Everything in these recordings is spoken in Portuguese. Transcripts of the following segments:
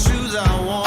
shoes I want.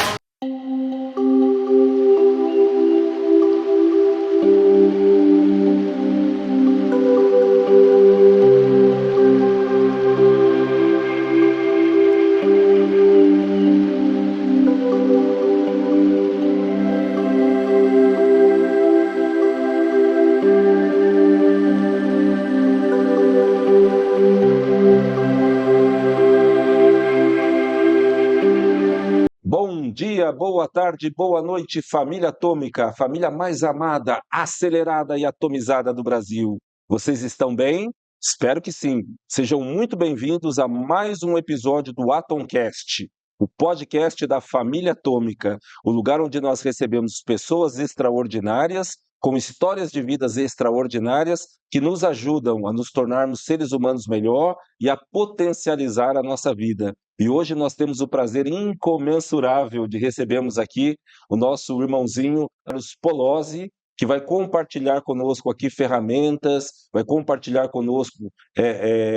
Bom dia, boa tarde, boa noite, família atômica, a família mais amada, acelerada e atomizada do Brasil. Vocês estão bem? Espero que sim. Sejam muito bem-vindos a mais um episódio do Atomcast, o podcast da família atômica, o lugar onde nós recebemos pessoas extraordinárias, com histórias de vidas extraordinárias, que nos ajudam a nos tornarmos seres humanos melhor e a potencializar a nossa vida. E hoje nós temos o prazer incomensurável de recebermos aqui o nosso irmãozinho Carlos Polozzi, que vai compartilhar conosco aqui ferramentas, vai compartilhar conosco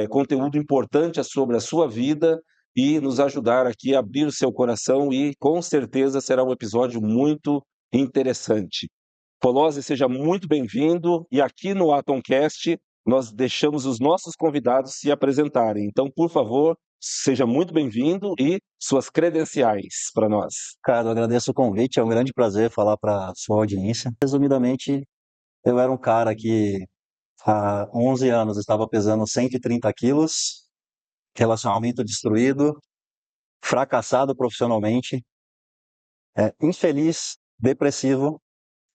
conteúdo importante sobre a sua vida e nos ajudar aqui a abrir o seu coração e com certeza será um episódio muito interessante. Polozzi, seja muito bem-vindo e aqui no Atomcast nós deixamos os nossos convidados se apresentarem. Então, por favor, seja muito bem-vindo e suas credenciais para nós. Cara, eu agradeço o convite, é um grande prazer falar para a sua audiência. Resumidamente, eu era um cara que há 11 anos estava pesando 130 quilos, relacionamento destruído, fracassado profissionalmente, infeliz, depressivo.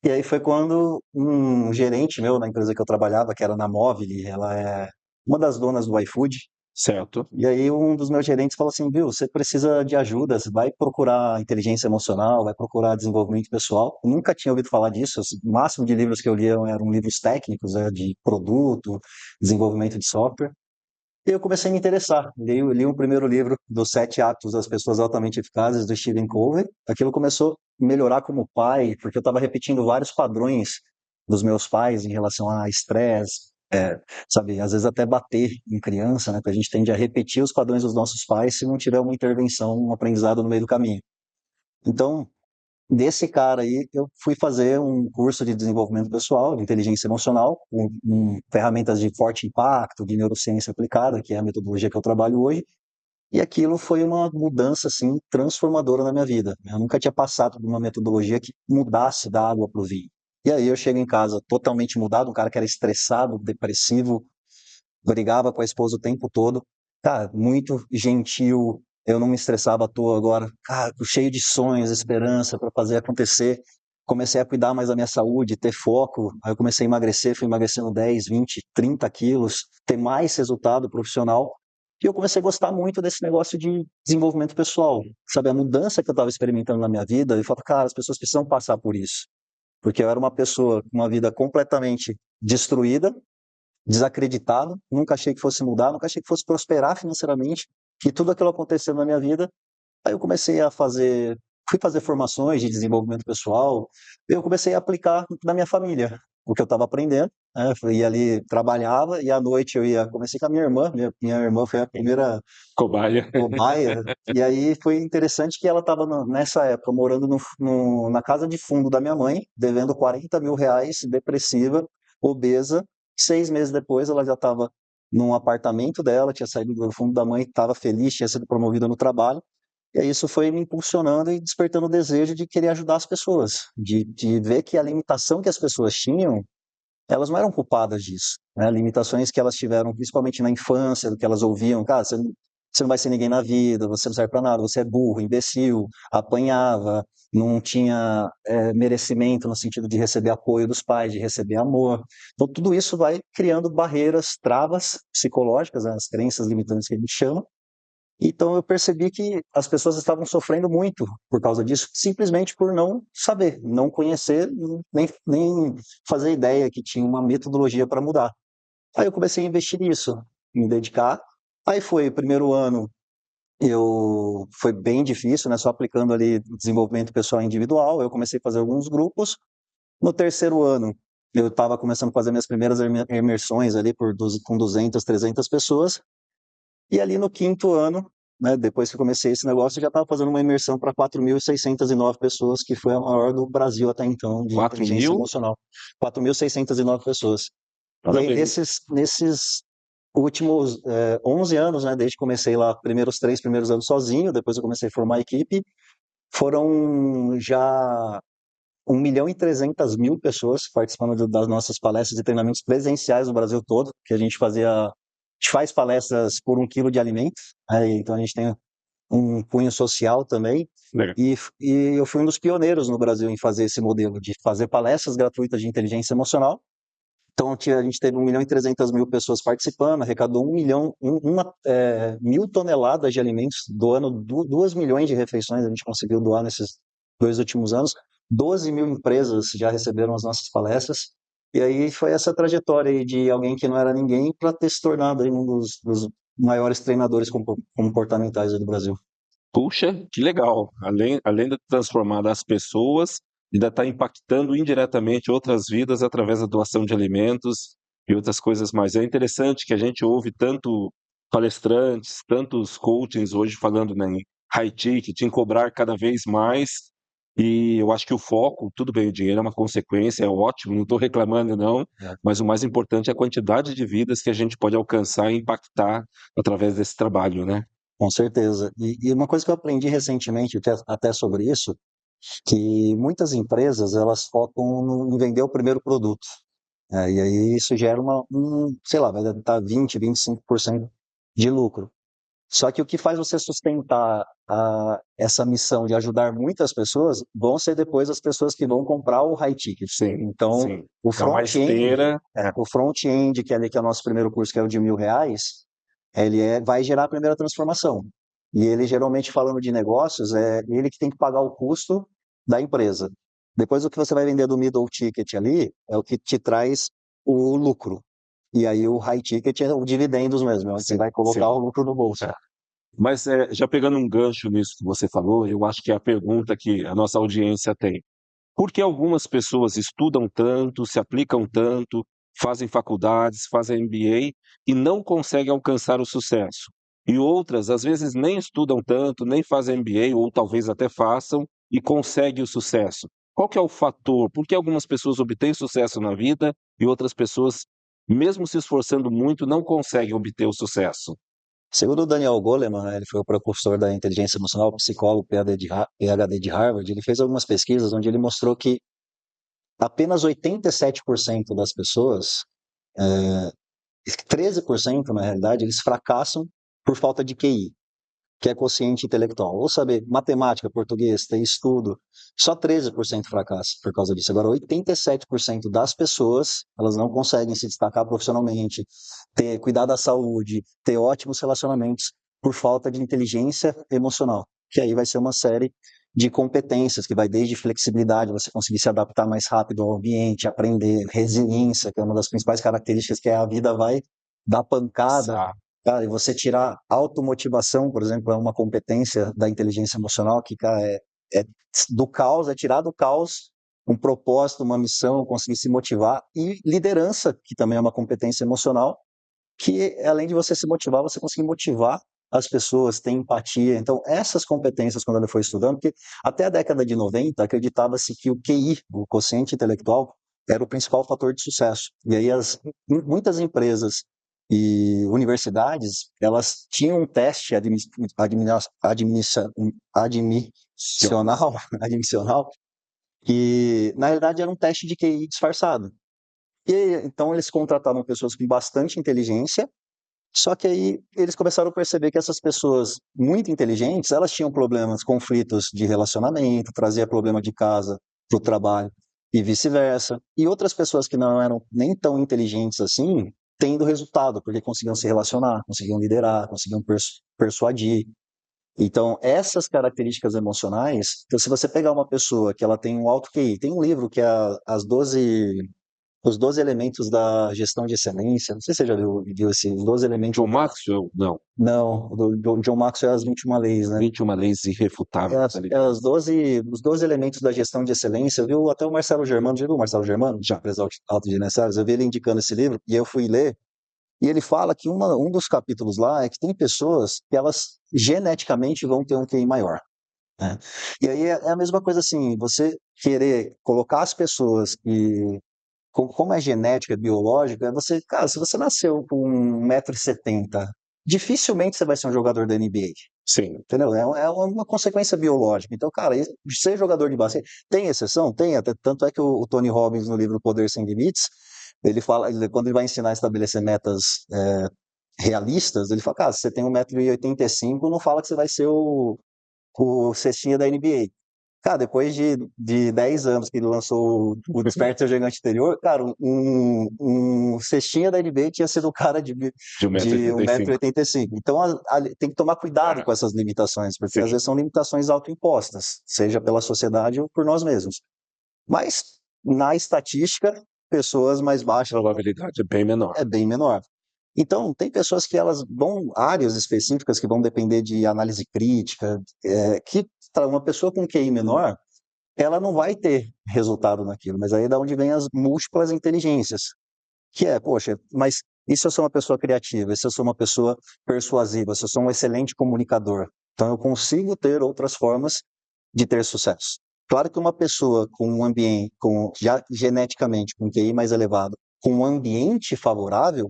E aí foi quando um gerente meu na empresa que eu trabalhava, que era na Móvel, ela é uma das donas do iFood. Certo. E aí um dos meus gerentes falou assim, viu, você precisa de ajuda, você vai procurar inteligência emocional, vai procurar desenvolvimento pessoal. Eu nunca tinha ouvido falar disso, o máximo de livros que eu lia eram livros técnicos, de produto, desenvolvimento de software. E eu comecei a me interessar, li um primeiro livro dos 7 Hábitos das Pessoas Altamente Eficazes, do Stephen Covey. Aquilo começou a melhorar como pai, porque eu estava repetindo vários padrões dos meus pais em relação a estresse, sabe, às vezes até bater em criança, né? Porque a gente tende a repetir os padrões dos nossos pais se não tiver uma intervenção, um aprendizado no meio do caminho. Então, desse cara aí, eu fui fazer um curso de desenvolvimento pessoal, de inteligência emocional, com ferramentas de forte impacto, de neurociência aplicada, que é a metodologia que eu trabalho hoje, e aquilo foi uma mudança, assim, transformadora na minha vida. Eu nunca tinha passado por uma metodologia que mudasse da água para o vinho. E aí eu chego em casa totalmente mudado, um cara que era estressado, depressivo, brigava com a esposa o tempo todo. Cara, muito gentil, eu não me estressava à toa agora. Cara, cheio de sonhos, esperança para fazer acontecer. Comecei a cuidar mais da minha saúde, ter foco. Aí eu comecei a emagrecer, fui emagrecendo 10, 20, 30 quilos, ter mais resultado profissional. E eu comecei a gostar muito desse negócio de desenvolvimento pessoal. Sabe, a mudança que eu estava experimentando na minha vida, eu falo, cara, as pessoas precisam passar por isso. Porque eu era uma pessoa com uma vida completamente destruída, desacreditado, nunca achei que fosse mudar, nunca achei que fosse prosperar financeiramente, que tudo aquilo aconteceu na minha vida. Aí eu comecei a fui fazer formações de desenvolvimento pessoal, eu comecei a aplicar na minha família, o que eu estava aprendendo, né? Eu ia ali, trabalhava, e à noite comecei com a minha irmã, minha irmã foi a primeira Cobaia. cobaia, e aí foi interessante que ela estava nessa época morando na casa de fundo da minha mãe, devendo 40 mil reais, depressiva, obesa. 6 meses depois ela já estava num apartamento dela, tinha saído do fundo da mãe, estava feliz, tinha sido promovida no trabalho. E aí isso foi me impulsionando e despertando o desejo de querer ajudar as pessoas, de ver que a limitação que as pessoas tinham, elas não eram culpadas disso, né? Limitações que elas tiveram, principalmente na infância, do que elas ouviam, cara, você não vai ser ninguém na vida, você não serve para nada, você é burro, imbecil, apanhava, não tinha merecimento no sentido de receber apoio dos pais, de receber amor. Então tudo isso vai criando barreiras, travas psicológicas, né, as crenças limitantes que a gente chama. Então eu percebi que as pessoas estavam sofrendo muito por causa disso, simplesmente por não saber, não conhecer, nem fazer ideia que tinha uma metodologia para mudar. Aí eu comecei a investir nisso, me dedicar. Aí foi o primeiro ano, foi bem difícil, né? Só aplicando ali desenvolvimento pessoal individual. Eu comecei a fazer alguns grupos. No terceiro ano, eu estava começando a fazer minhas primeiras imersões ali com 200, 300 pessoas. E ali no quinto ano, né, depois que eu comecei esse negócio, eu já estava fazendo uma imersão para 4.609 pessoas, que foi a maior do Brasil até então, de 4 inteligência mil? emocional. 4.609 pessoas. E aí, Parabéns. nesses últimos 11 anos, né, desde que comecei lá, os 3 primeiros anos sozinho, depois eu comecei a formar a equipe, foram já 1.300.000 pessoas participando das nossas palestras e treinamentos presenciais no Brasil todo, que a gente faz palestras por 1 quilo de alimentos, né, então a gente tem um cunho social também, Legal. e eu fui um dos pioneiros no Brasil em fazer esse modelo, de fazer palestras gratuitas de inteligência emocional. Então, a gente teve 1.300.000 pessoas participando, arrecadou 1.000 toneladas de alimentos, doando 2 milhões de refeições, a gente conseguiu doar nesses 2 últimos anos. 12 mil empresas já receberam as nossas palestras. E aí foi essa trajetória aí de alguém que não era ninguém para ter se tornado aí um dos maiores treinadores comportamentais aí do Brasil. Puxa, que legal. Além de transformar as pessoas, ainda está impactando indiretamente outras vidas através da doação de alimentos e outras coisas mais. É interessante que a gente ouve tanto palestrantes, tantos coachings hoje falando, né, em high ticket, em cobrar cada vez mais. E eu acho que o foco, tudo bem, o dinheiro é uma consequência, é ótimo, não estou reclamando não, É. mas o mais importante é a quantidade de vidas que a gente pode alcançar e impactar através desse trabalho, né? Com certeza. E uma coisa que eu aprendi recentemente, até sobre isso, que muitas empresas elas focam em vender o primeiro produto. E aí isso gera sei lá, vai dar 20, 25% de lucro. Só que o que faz você sustentar essa missão de ajudar muitas pessoas vão ser depois as pessoas que vão comprar o high ticket. Sim, Então, sim. o É uma front-end, esteira. que é ali que é o nosso primeiro curso, que é o de R$ 1.000, vai gerar a primeira transformação. E ele, geralmente, falando de negócios, é ele que tem que pagar o custo da empresa. Depois, o que você vai vender do middle ticket ali é o que te traz o lucro. E aí, o high ticket é o dividendos mesmo, é onde você Sim, vai colocar sim. o lucro no bolso. Mas já pegando um gancho nisso que você falou, eu acho que é a pergunta que a nossa audiência tem. Por que algumas pessoas estudam tanto, se aplicam tanto, fazem faculdades, fazem MBA e não conseguem alcançar o sucesso? E outras, às vezes, nem estudam tanto, nem fazem MBA, ou talvez até façam, e conseguem o sucesso. Qual que é o fator? Por que algumas pessoas obtêm sucesso na vida e outras pessoas, mesmo se esforçando muito, não conseguem obter o sucesso? Segundo o Daniel Goleman, né, ele foi o precursor da inteligência emocional, psicólogo PhD de Harvard, ele fez algumas pesquisas onde ele mostrou que apenas 87% das pessoas, 13% na realidade, eles fracassam por falta de QI, que é quociente intelectual. Ou saber matemática, português, ter estudo, só 13% fracassa por causa disso. Agora, 87% das pessoas, elas não conseguem se destacar profissionalmente, cuidar da saúde, ter ótimos relacionamentos por falta de inteligência emocional. Que aí vai ser uma série de competências que vai desde flexibilidade, você conseguir se adaptar mais rápido ao ambiente, aprender resiliência, que é uma das principais características que a vida vai dar pancada. Sa- Cara, e você tirar automotivação, por exemplo, é uma competência da inteligência emocional que, cara, é do caos, é tirar do caos um propósito, uma missão, conseguir se motivar. E liderança, que também é uma competência emocional, que além de você se motivar, você conseguir motivar as pessoas, ter empatia. Então, essas competências, quando ele foi estudando, porque até a década de 90, acreditava-se que o QI, o quociente intelectual, era o principal fator de sucesso. E aí muitas empresas e universidades, elas tinham um teste admissional, admissional, que na realidade era um teste de QI disfarçado. E então eles contratavam pessoas com bastante inteligência, só que aí eles começaram a perceber que essas pessoas muito inteligentes, elas tinham problemas, conflitos de relacionamento, trazia problema de casa para o trabalho e vice-versa. E outras pessoas que não eram nem tão inteligentes assim, tendo resultado, porque conseguiam se relacionar, conseguiam liderar, conseguiam persuadir. Então, essas características emocionais, então, se você pegar uma pessoa que ela tem um alto QI, tem um livro que é os 12 elementos da gestão de excelência. Não sei se você já viu esses 12 elementos. John Maxwell? Não. Não, do John Maxwell é as 21 leis, né? 21 leis irrefutáveis ali. Os 12 elementos da gestão de excelência. Viu até o Marcelo Germano, já viu o Marcelo Germano? Já. Empresa autogerenciários. Eu vi ele indicando esse livro e eu fui ler. E ele fala que um dos capítulos lá é que tem pessoas que elas geneticamente vão ter um QI maior, né? E aí é a mesma coisa assim, você querer colocar as pessoas que, como é genética, é biológica, você, cara, se você nasceu com 1,70 m, dificilmente você vai ser um jogador da NBA. Sim. Entendeu? É uma consequência biológica. Então, cara, ser jogador de basquete tem exceção? Tem, até tanto é que o Tony Robbins, no livro Poder Sem Limites, ele fala, quando ele vai ensinar a estabelecer metas realistas, ele fala, cara, se você tem 1,85 m, não fala que você vai ser o cestinha da NBA. Cara, depois de 10 anos que ele lançou o Desperta Seu Gigante Interior, cara, um cestinha da NBA tinha sido um cara de De 1,85 m. 1,85 m. Então, tem que tomar cuidado com essas limitações, porque às Sim. vezes são limitações autoimpostas, seja pela sociedade ou por nós mesmos. Mas, na estatística, pessoas mais A baixas probabilidade é bem menor. é bem menor. Então, tem pessoas que elas vão, áreas específicas que vão depender de análise crítica, que uma pessoa com QI menor, ela não vai ter resultado naquilo, mas aí é da onde vem as múltiplas inteligências, que é, poxa, mas e se eu sou uma pessoa criativa, e se eu sou uma pessoa persuasiva, se eu sou um excelente comunicador, então eu consigo ter outras formas de ter sucesso. Claro que uma pessoa com um ambiente, já geneticamente com QI mais elevado, com um ambiente favorável,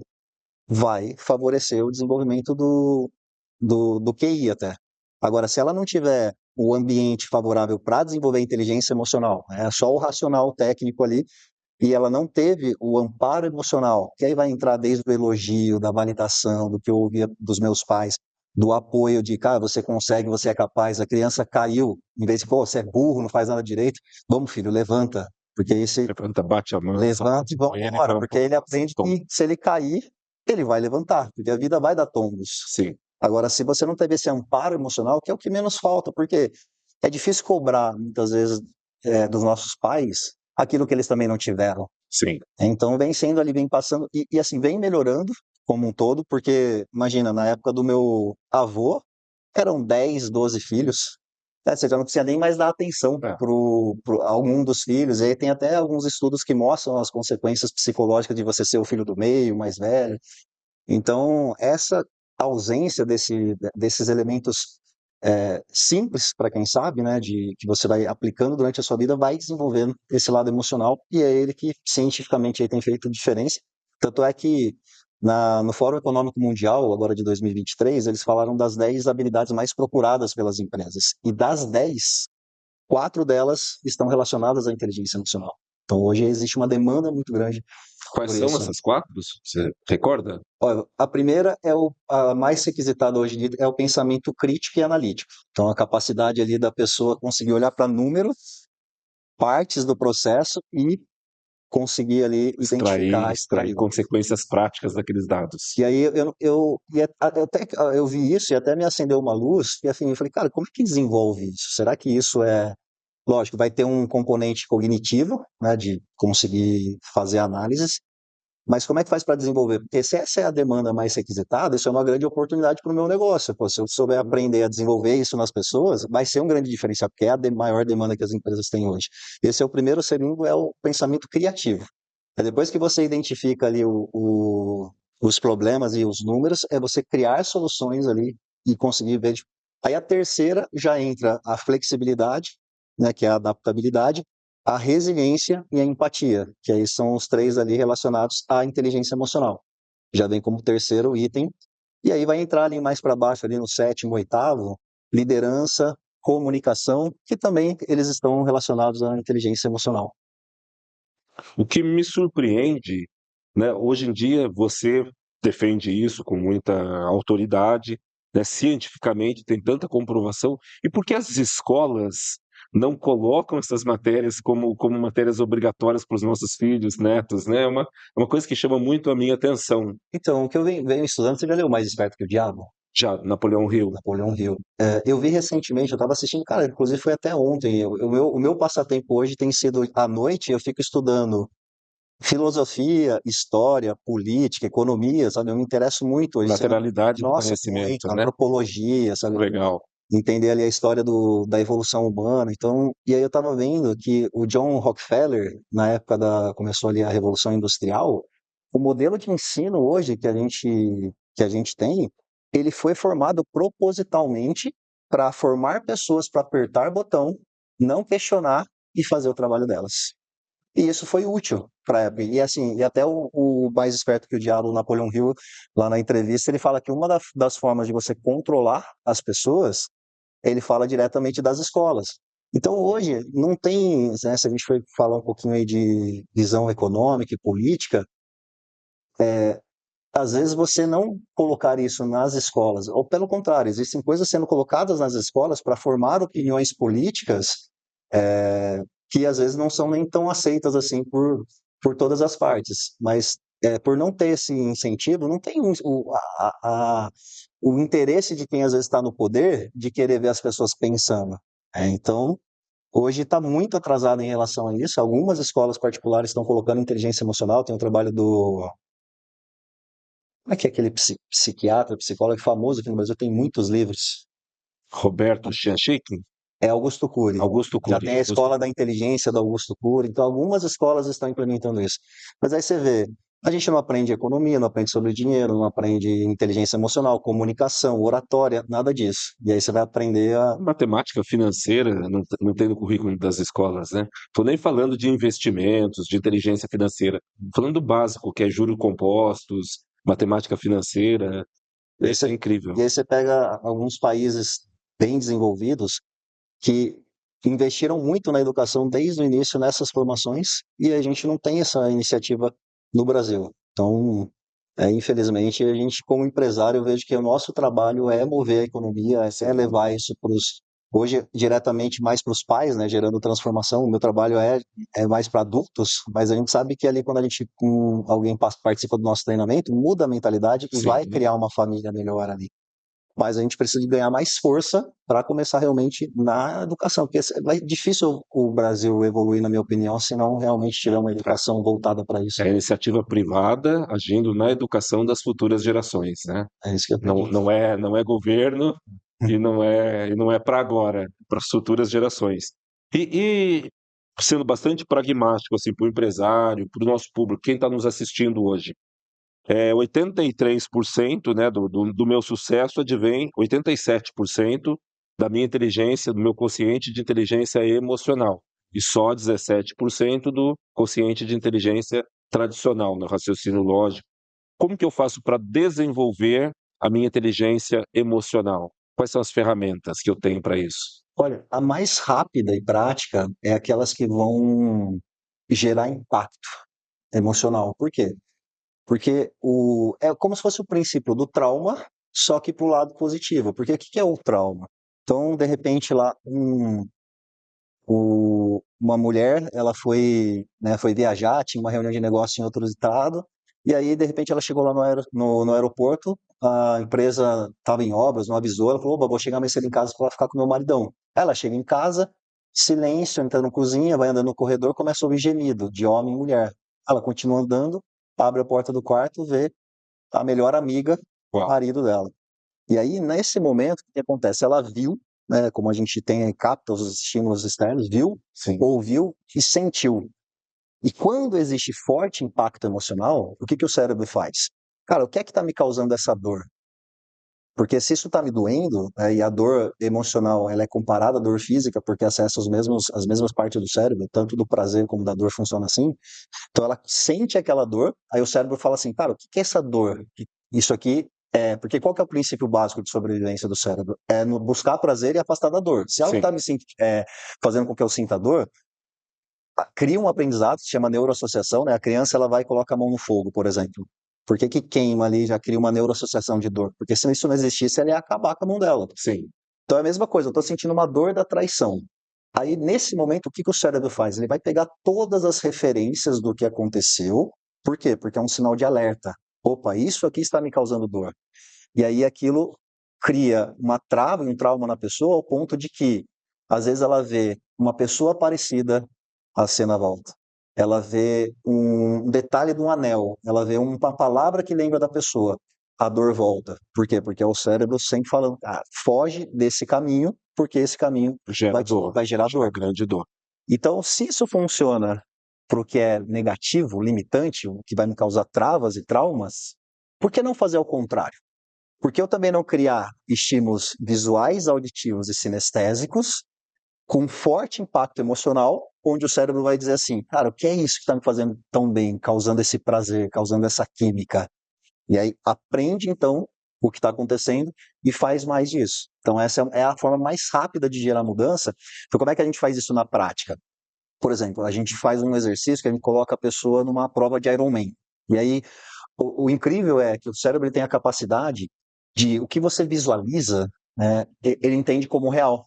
vai favorecer o desenvolvimento do QI até. Agora, se ela não tiver o ambiente favorável para desenvolver a inteligência emocional, é só o racional técnico ali, e ela não teve o amparo emocional, que aí vai entrar desde o elogio, da validação, do que eu ouvia dos meus pais, do apoio de, cara, você consegue, você é capaz, a criança caiu, em vez de, pô, você é burro, não faz nada direito, vamos filho, levanta, porque esse Levanta, bate a mão, levanta e vamos põe ele embora, para porque ele aprende tom. que se ele cair, ele vai levantar, porque a vida vai dar tombos. Sim, Agora, se você não teve esse amparo emocional, que é o que menos falta, porque é difícil cobrar, muitas vezes, dos nossos pais aquilo que eles também não tiveram. sim. Então, vem sendo ali, vem passando, e assim, vem melhorando como um todo, porque, imagina, na época do meu avô, eram 10, 12 filhos, você já não precisa nem mais dar atenção É. para algum dos filhos, e aí tem até alguns estudos que mostram as consequências psicológicas de você ser o filho do meio, o mais velho. Então, essa ausência desses elementos simples, para quem sabe, né, que você vai aplicando durante a sua vida, vai desenvolvendo esse lado emocional, e é ele que cientificamente aí tem feito diferença. Tanto é que no Fórum Econômico Mundial, agora de 2023, eles falaram das 10 habilidades mais procuradas pelas empresas. E das 10, 4 delas estão relacionadas à inteligência emocional. Então, hoje existe uma demanda muito grande Quais por são isso. essas 4? Você recorda? Olha, a primeira a mais requisitada hoje em dia é o pensamento crítico e analítico. Então, a capacidade ali da pessoa conseguir olhar para números, partes do processo e conseguir ali identificar, Extrair extrair. consequências práticas daqueles dados. E aí eu vi isso e até me acendeu uma luz, e assim, eu falei, cara, como é que desenvolve isso? Será que isso lógico, vai ter um componente cognitivo, né, de conseguir fazer análises, mas como é que faz para desenvolver? Porque se essa é a demanda mais requisitada, isso é uma grande oportunidade para o meu negócio. Pô, se eu souber aprender a desenvolver isso nas pessoas, vai ser um grande diferencial, porque é a maior demanda que as empresas têm hoje. Esse é o primeiro. O segundo é o pensamento criativo. Depois que você identifica ali os problemas e os números, é você criar soluções ali e conseguir ver. Aí a terceira já entra a flexibilidade, né, que é a adaptabilidade, a resiliência e a empatia, que aí são os três ali relacionados à inteligência emocional. Já vem como terceiro item, e aí vai entrar ali mais para baixo, ali no sétimo, oitavo, liderança, comunicação, que também eles estão relacionados à inteligência emocional. O que me surpreende, né, hoje em dia você defende isso com muita autoridade, né, cientificamente tem tanta comprovação, e por que as escolas não colocam essas matérias como matérias obrigatórias para os nossos filhos, netos, né? É uma coisa que chama muito a minha atenção. Então, o que eu venho estudando, você já leu Mais Esperto que o Diabo? Já Napoleão Hill. Napoleão Hill. Eu vi recentemente, eu estava assistindo, cara, inclusive foi até ontem. O meu passatempo hoje tem sido à noite, eu fico estudando filosofia, história, política, economia, sabe? Eu me interesso muito hoje. Lateralidade do Nossa, conhecimento, muito, né? antropologia, sabe? Legal. Entender ali a história da evolução humana. Então, e aí eu estava vendo que o John Rockefeller, na época começou ali a Revolução Industrial, O modelo de ensino hoje que a gente tem, ele foi formado propositalmente para formar pessoas para apertar botão, não questionar e fazer o trabalho delas. E isso foi útil para a época. E assim, e até o mais esperto que o diabo, o Napoleon Hill, lá na entrevista, ele fala que uma das formas de você controlar as pessoas, ele fala diretamente das escolas. Então hoje não tem, né, se a gente for falar um pouquinho aí de visão econômica e política, às vezes você não colocar isso nas escolas, ou pelo contrário, existem coisas sendo colocadas nas escolas para formar opiniões políticas que às vezes não são nem tão aceitas assim por todas as partes, mas por não ter esse incentivo, não tem o interesse de quem às vezes está no poder de querer ver as pessoas pensando. Então, hoje está muito atrasado em relação a isso. Algumas escolas particulares estão colocando inteligência emocional, tem o trabalho do... Como é que é aquele psiquiatra, psicólogo famoso aqui no Brasil? Tem muitos livros. Roberto Chianchic? É Augusto Cury. Augusto Já Cury. tem a escola da inteligência do Augusto Cury, então algumas escolas estão implementando isso. Mas aí você vê, a gente não aprende economia, não aprende sobre dinheiro, não aprende inteligência emocional, comunicação, oratória, nada disso. E aí você vai aprender a... Matemática financeira não tem no currículo das escolas, né? Tô nem falando de investimentos, de inteligência financeira. Falando do básico, que é juros compostos, matemática financeira. E aí É você, incrível. e aí você pega alguns países bem desenvolvidos que investiram muito na educação desde o início nessas formações e a gente não tem essa iniciativa no Brasil. Então, infelizmente, a gente, como empresário, eu vejo que o nosso trabalho é mover a economia, é levar isso para os. Hoje, diretamente mais para os pais, né, gerando transformação. O meu trabalho é mais para adultos, mas a gente sabe que ali, quando a gente, alguém participa do nosso treinamento, muda a mentalidade e vai Sim. criar uma família melhor ali. Mas a gente precisa de ganhar mais força para começar realmente na educação, porque vai difícil o Brasil evoluir, na minha opinião, se não realmente tiver uma educação voltada para É isso. a iniciativa privada agindo na educação das futuras gerações, né? É isso que eu Não, acredito. não é governo e não é para agora, para as futuras gerações. E sendo bastante pragmático assim para o empresário, para o nosso público, quem está nos assistindo hoje, 83%, né, do meu sucesso advém 87% da minha inteligência, do meu quociente de inteligência emocional, e só 17% do quociente de inteligência tradicional, no raciocínio lógico. Como que eu faço para desenvolver a minha inteligência emocional? Quais são as ferramentas que eu tenho para isso? Olha, a mais rápida e prática é aquelas que vão gerar impacto emocional. Por quê? Porque é como se fosse o princípio do trauma, só que para o lado positivo. Porque o que que é o trauma? Então, de repente, lá, uma mulher, ela foi, né, foi viajar, tinha uma reunião de negócio em outro estado, e aí, de repente, ela chegou lá no aeroporto, a empresa estava em obras, não avisou, ela falou, oba, vou chegar mais cedo em casa para ficar com meu maridão. Ela chega em casa, silêncio, entra na cozinha, vai andando no corredor, começa a ouvir gemido de homem e mulher. Ela continua andando, abre a porta do quarto, vê a melhor amiga, Uau, marido dela. E aí, nesse momento, o que acontece? Ela viu, né, como a gente tem, capta os estímulos externos, viu, sim, ouviu e sentiu. E quando existe forte impacto emocional, o que que o cérebro faz? Cara, o que é que está me causando essa dor? Porque se isso está me doendo, e a dor emocional ela é comparada à dor física, porque acessa as mesmas partes do cérebro, tanto do prazer como da dor funciona assim, então ela sente aquela dor, aí o cérebro fala assim, cara, o que que é essa dor? Isso aqui porque qual que é o princípio básico de sobrevivência do cérebro? É no buscar prazer e afastar da dor. Se algo sim, está fazendo com que eu sinta dor, cria um aprendizado que se chama neuroassociação, né? A criança ela vai e coloca a mão no fogo, por exemplo. Por que que queima ali já cria uma neuroassociação de dor? Porque se isso não existisse, ela ia acabar com a mão dela. sim, Então é a mesma coisa, eu estou sentindo uma dor da traição. Aí, nesse momento, o que que o cérebro faz? Ele vai pegar todas as referências do que aconteceu. Por quê? Porque é um sinal de alerta. Opa, isso aqui está me causando dor. E aí aquilo cria uma trava e um trauma na pessoa ao ponto de que, às vezes, ela vê uma pessoa parecida, a cena volta. Ela vê um detalhe de um anel, ela vê uma palavra que lembra da pessoa, a dor volta. Por quê? Porque é o cérebro sempre falando, foge desse caminho, porque esse caminho gera dor, vai gerar gera dor. grande dor. Então, se isso funciona para o que é negativo, limitante, o que vai me causar travas e traumas, por que não fazer ao contrário? Por que eu também não criar estímulos visuais, auditivos e sinestésicos com forte impacto emocional, onde o cérebro vai dizer assim, cara, o que é isso que está me fazendo tão bem, causando esse prazer, causando essa química? E aí aprende, então, o que está acontecendo e faz mais disso. Então, essa é a forma mais rápida de gerar mudança. Então, como é que a gente faz isso na prática? Por exemplo, a gente faz um exercício que a gente coloca a pessoa numa prova de Ironman. E aí, o incrível é que o cérebro tem a capacidade de, o que você visualiza, né, ele entende como real.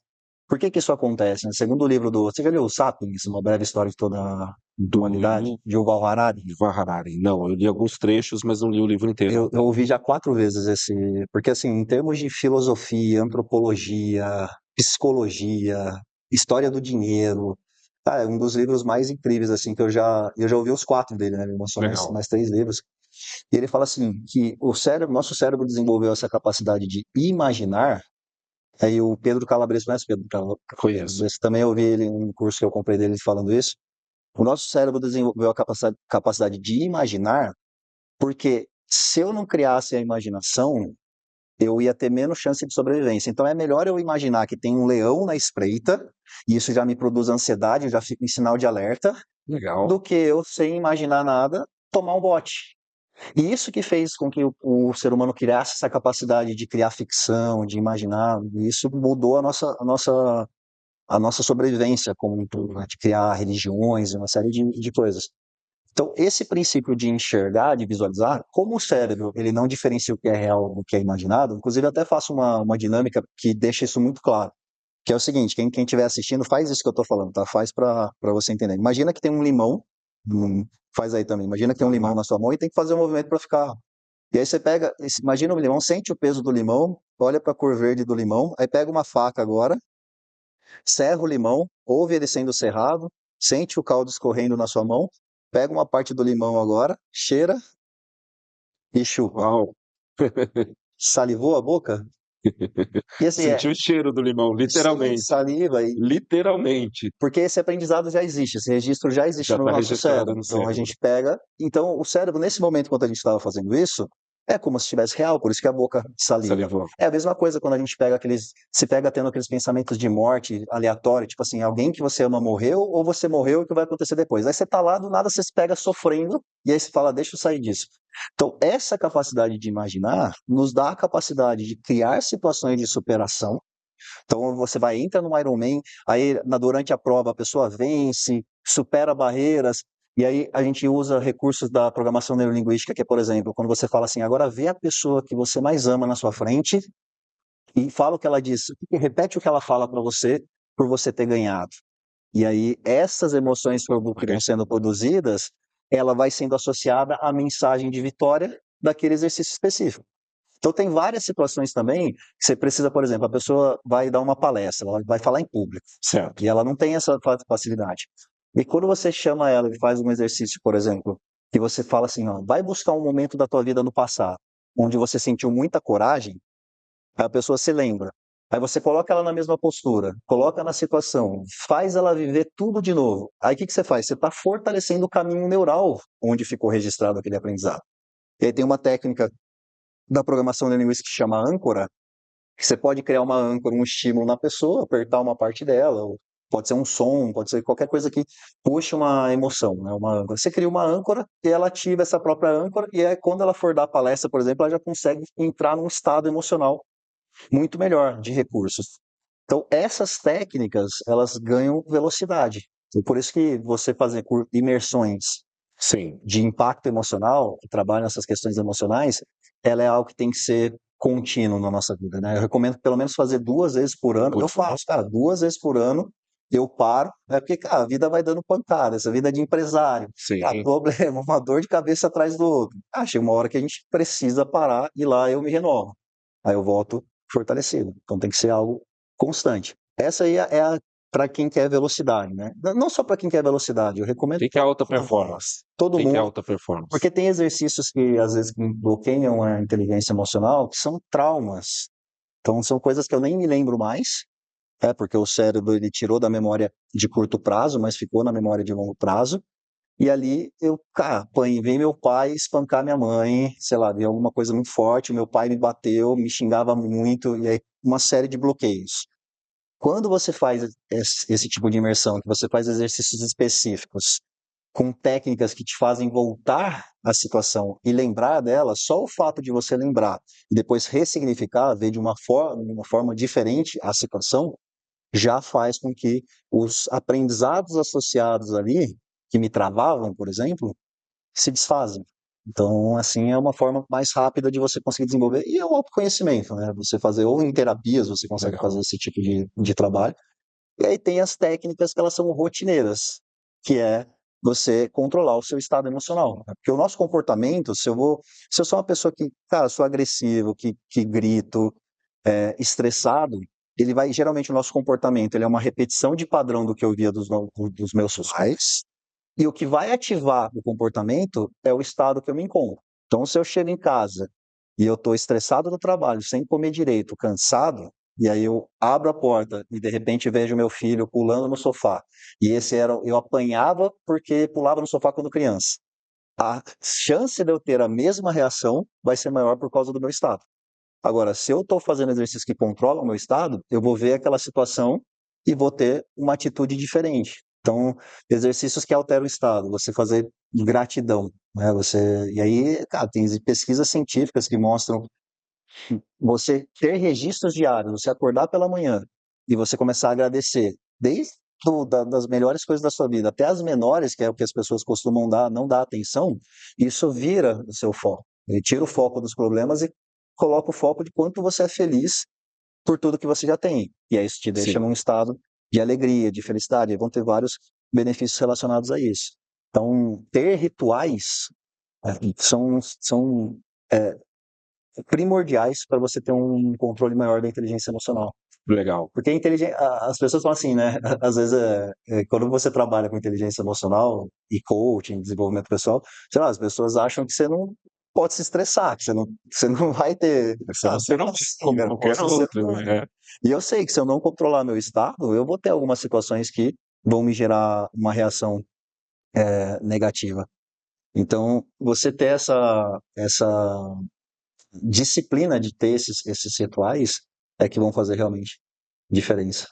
Por que que isso acontece? Segundo o livro você já leu Sapiens, Uma Breve História de Toda a Do Humanidade, de Yuval Harari? Yuval Harari. Não, eu li alguns trechos, mas não li o livro inteiro. Eu ouvi já 4 vezes esse, porque assim, em termos de filosofia, antropologia, psicologia, história do dinheiro, é um dos livros mais incríveis assim que eu já ouvi os 4 dele, né? Ele lançou Legal. mais 3 livros. E ele fala assim que nosso cérebro desenvolveu essa capacidade de imaginar. Aí o Pedro Calabres, conhece o Pedro Conheço. Calabres? Também ouvi ele em um curso que eu comprei dele falando isso. O nosso cérebro desenvolveu a capacidade de imaginar, porque se eu não criasse a imaginação, eu ia ter menos chance de sobrevivência. Então é melhor eu imaginar que tem um leão na espreita, e isso já me produz ansiedade, eu já fico em sinal de alerta, Legal. do que eu, sem imaginar nada, tomar um bote. E isso que fez com que o ser humano criasse essa capacidade de criar ficção, de imaginar, e isso mudou a nossa sobrevivência como um todo, né? De criar religiões e uma série de coisas. Então, esse princípio de enxergar, de visualizar, como o cérebro ele não diferencia o que é real do que é imaginado, inclusive até faço uma dinâmica que deixa isso muito claro, que é o seguinte, quem estiver assistindo, faz isso que eu estou falando, tá? Faz para você entender. Imagina que tem um limão, faz aí também, imagina que tem um limão na sua mão e tem que fazer um movimento para ficar. E aí você pega, imagina o limão, sente o peso do limão, olha para a cor verde do limão, aí pega uma faca agora, serra o limão, ouve ele sendo serrado, sente o caldo escorrendo na sua mão, pega uma parte do limão agora, cheira e chupa. Uau. Salivou a boca? E assim, Senti o cheiro do limão, sim, literalmente. saliva, Literalmente. porque esse aprendizado já existe, esse registro já existe Já no está nosso registrado cérebro. no Então a cérebro. gente pega, então o cérebro nesse momento, enquanto a gente estava fazendo isso, é como se estivesse real, por isso que a boca saliva. Salivou. É a mesma coisa quando a gente se pega tendo aqueles pensamentos de morte aleatório, tipo assim, alguém que você ama morreu ou você morreu e o que vai acontecer depois. Aí você tá lá, do nada você se pega sofrendo e aí você fala, deixa eu sair disso. Então essa capacidade de imaginar nos dá a capacidade de criar situações de superação. Então você entra no Ironman, aí durante a prova a pessoa vence, supera barreiras, e aí a gente usa recursos da programação neurolinguística, que é, por exemplo, quando você fala assim, agora vê a pessoa que você mais ama na sua frente e fala o que ela diz, repete o que ela fala para você por você ter ganhado. E aí essas emoções que vão sendo produzidas, ela vai sendo associada à mensagem de vitória daquele exercício específico. Então, tem várias situações também que você precisa, por exemplo, a pessoa vai dar uma palestra, ela vai falar em público, Certo. e ela não tem essa facilidade. E quando você chama ela e faz um exercício, por exemplo, que você fala assim, ó, vai buscar um momento da tua vida no passado, onde você sentiu muita coragem, aí a pessoa se lembra. Aí você coloca ela na mesma postura, coloca na situação, faz ela viver tudo de novo. Aí o que você faz? Você está fortalecendo o caminho neural onde ficou registrado aquele aprendizado. E aí tem uma técnica da programação neurolinguística que chama âncora, que você pode criar uma âncora, um estímulo na pessoa, apertar uma parte dela, ou pode ser um som, pode ser qualquer coisa que puxe uma emoção, né? Uma âncora. Você cria uma âncora e ela ativa essa própria âncora, e aí quando ela for dar palestra, por exemplo, ela já consegue entrar num estado emocional muito melhor de recursos. Então, essas técnicas, elas ganham velocidade. Então, por isso que você fazer imersões Sim. de impacto emocional, que trabalham essas questões emocionais, ela é algo que tem que ser contínuo na nossa vida, né? Eu recomendo pelo menos fazer 2 vezes por ano. Eu faço, cara, 2 vezes por ano. Eu paro, né? Porque, cara, a vida vai dando pancada, essa vida é de empresário. Sim. Problema, uma dor de cabeça atrás do outro. Chega uma hora que a gente precisa parar e lá eu me renovo. Aí eu volto fortalecido. Então tem que ser algo constante. Essa aí é para quem quer velocidade, né? Não só para quem quer velocidade, eu recomendo Tem que é alta performance. todo Tem que é mundo, alta performance. porque tem exercícios que às vezes bloqueiam a inteligência emocional, que são traumas. Então são coisas que eu nem me lembro mais, porque o cérebro ele tirou da memória de curto prazo, mas ficou na memória de longo prazo. E ali eu, cara, apanhei, veio meu pai espancar minha mãe, sei lá, vi alguma coisa muito forte, meu pai me bateu, me xingava muito, e aí uma série de bloqueios. Quando você faz esse tipo de imersão, que você faz exercícios específicos, com técnicas que te fazem voltar à situação e lembrar dela, só o fato de você lembrar e depois ressignificar, ver de uma forma diferente a situação, já faz com que os aprendizados associados ali, que me travavam, por exemplo, se desfazem. Então, assim, é uma forma mais rápida de você conseguir desenvolver. E é o autoconhecimento, né? Você fazer, ou em terapias, você consegue Legal. fazer esse tipo de trabalho. E aí tem as técnicas que elas são rotineiras, que é você controlar o seu estado emocional. Né? Porque o nosso comportamento, se eu sou uma pessoa que, cara, sou agressivo, que grito, estressado, ele vai, geralmente o nosso comportamento, ele é uma repetição de padrão do que eu via dos meus pais, e o que vai ativar o comportamento é o estado que eu me encontro. Então, se eu chego em casa e eu estou estressado do trabalho, sem comer direito, cansado, e aí eu abro a porta e de repente vejo meu filho pulando no sofá. E esse era, eu apanhava porque pulava no sofá quando criança. A chance de eu ter a mesma reação vai ser maior por causa do meu estado. Agora, se eu estou fazendo exercícios que controlam o meu estado, eu vou ver aquela situação e vou ter uma atitude diferente. Então, exercícios que alteram o estado, você fazer gratidão, né? E aí, cara, tem pesquisas científicas que mostram você ter registros diários, você acordar pela manhã e você começar a agradecer, desde das melhores coisas da sua vida até as menores, que é o que as pessoas costumam não dar atenção, isso vira o seu foco. Ele tira o foco dos problemas e coloca o foco de quanto você é feliz por tudo que você já tem. E aí isso te deixa Sim. num estado de alegria, de felicidade, e vão ter vários benefícios relacionados a isso. Então, ter rituais são primordiais para você ter um controle maior da inteligência emocional. Legal. Porque as pessoas falam assim, né? Às vezes, quando você trabalha com inteligência emocional e coaching, desenvolvimento pessoal, sei lá, as pessoas acham que você não pode se estressar, que você não vai ter. Esse é um ser humano, como Eu qualquer posso ser outro, humano. né? E eu sei que se eu não controlar meu estado, eu vou ter algumas situações que vão me gerar uma reação negativa. Então, você ter essa disciplina de ter esses rituais é que vão fazer realmente diferença.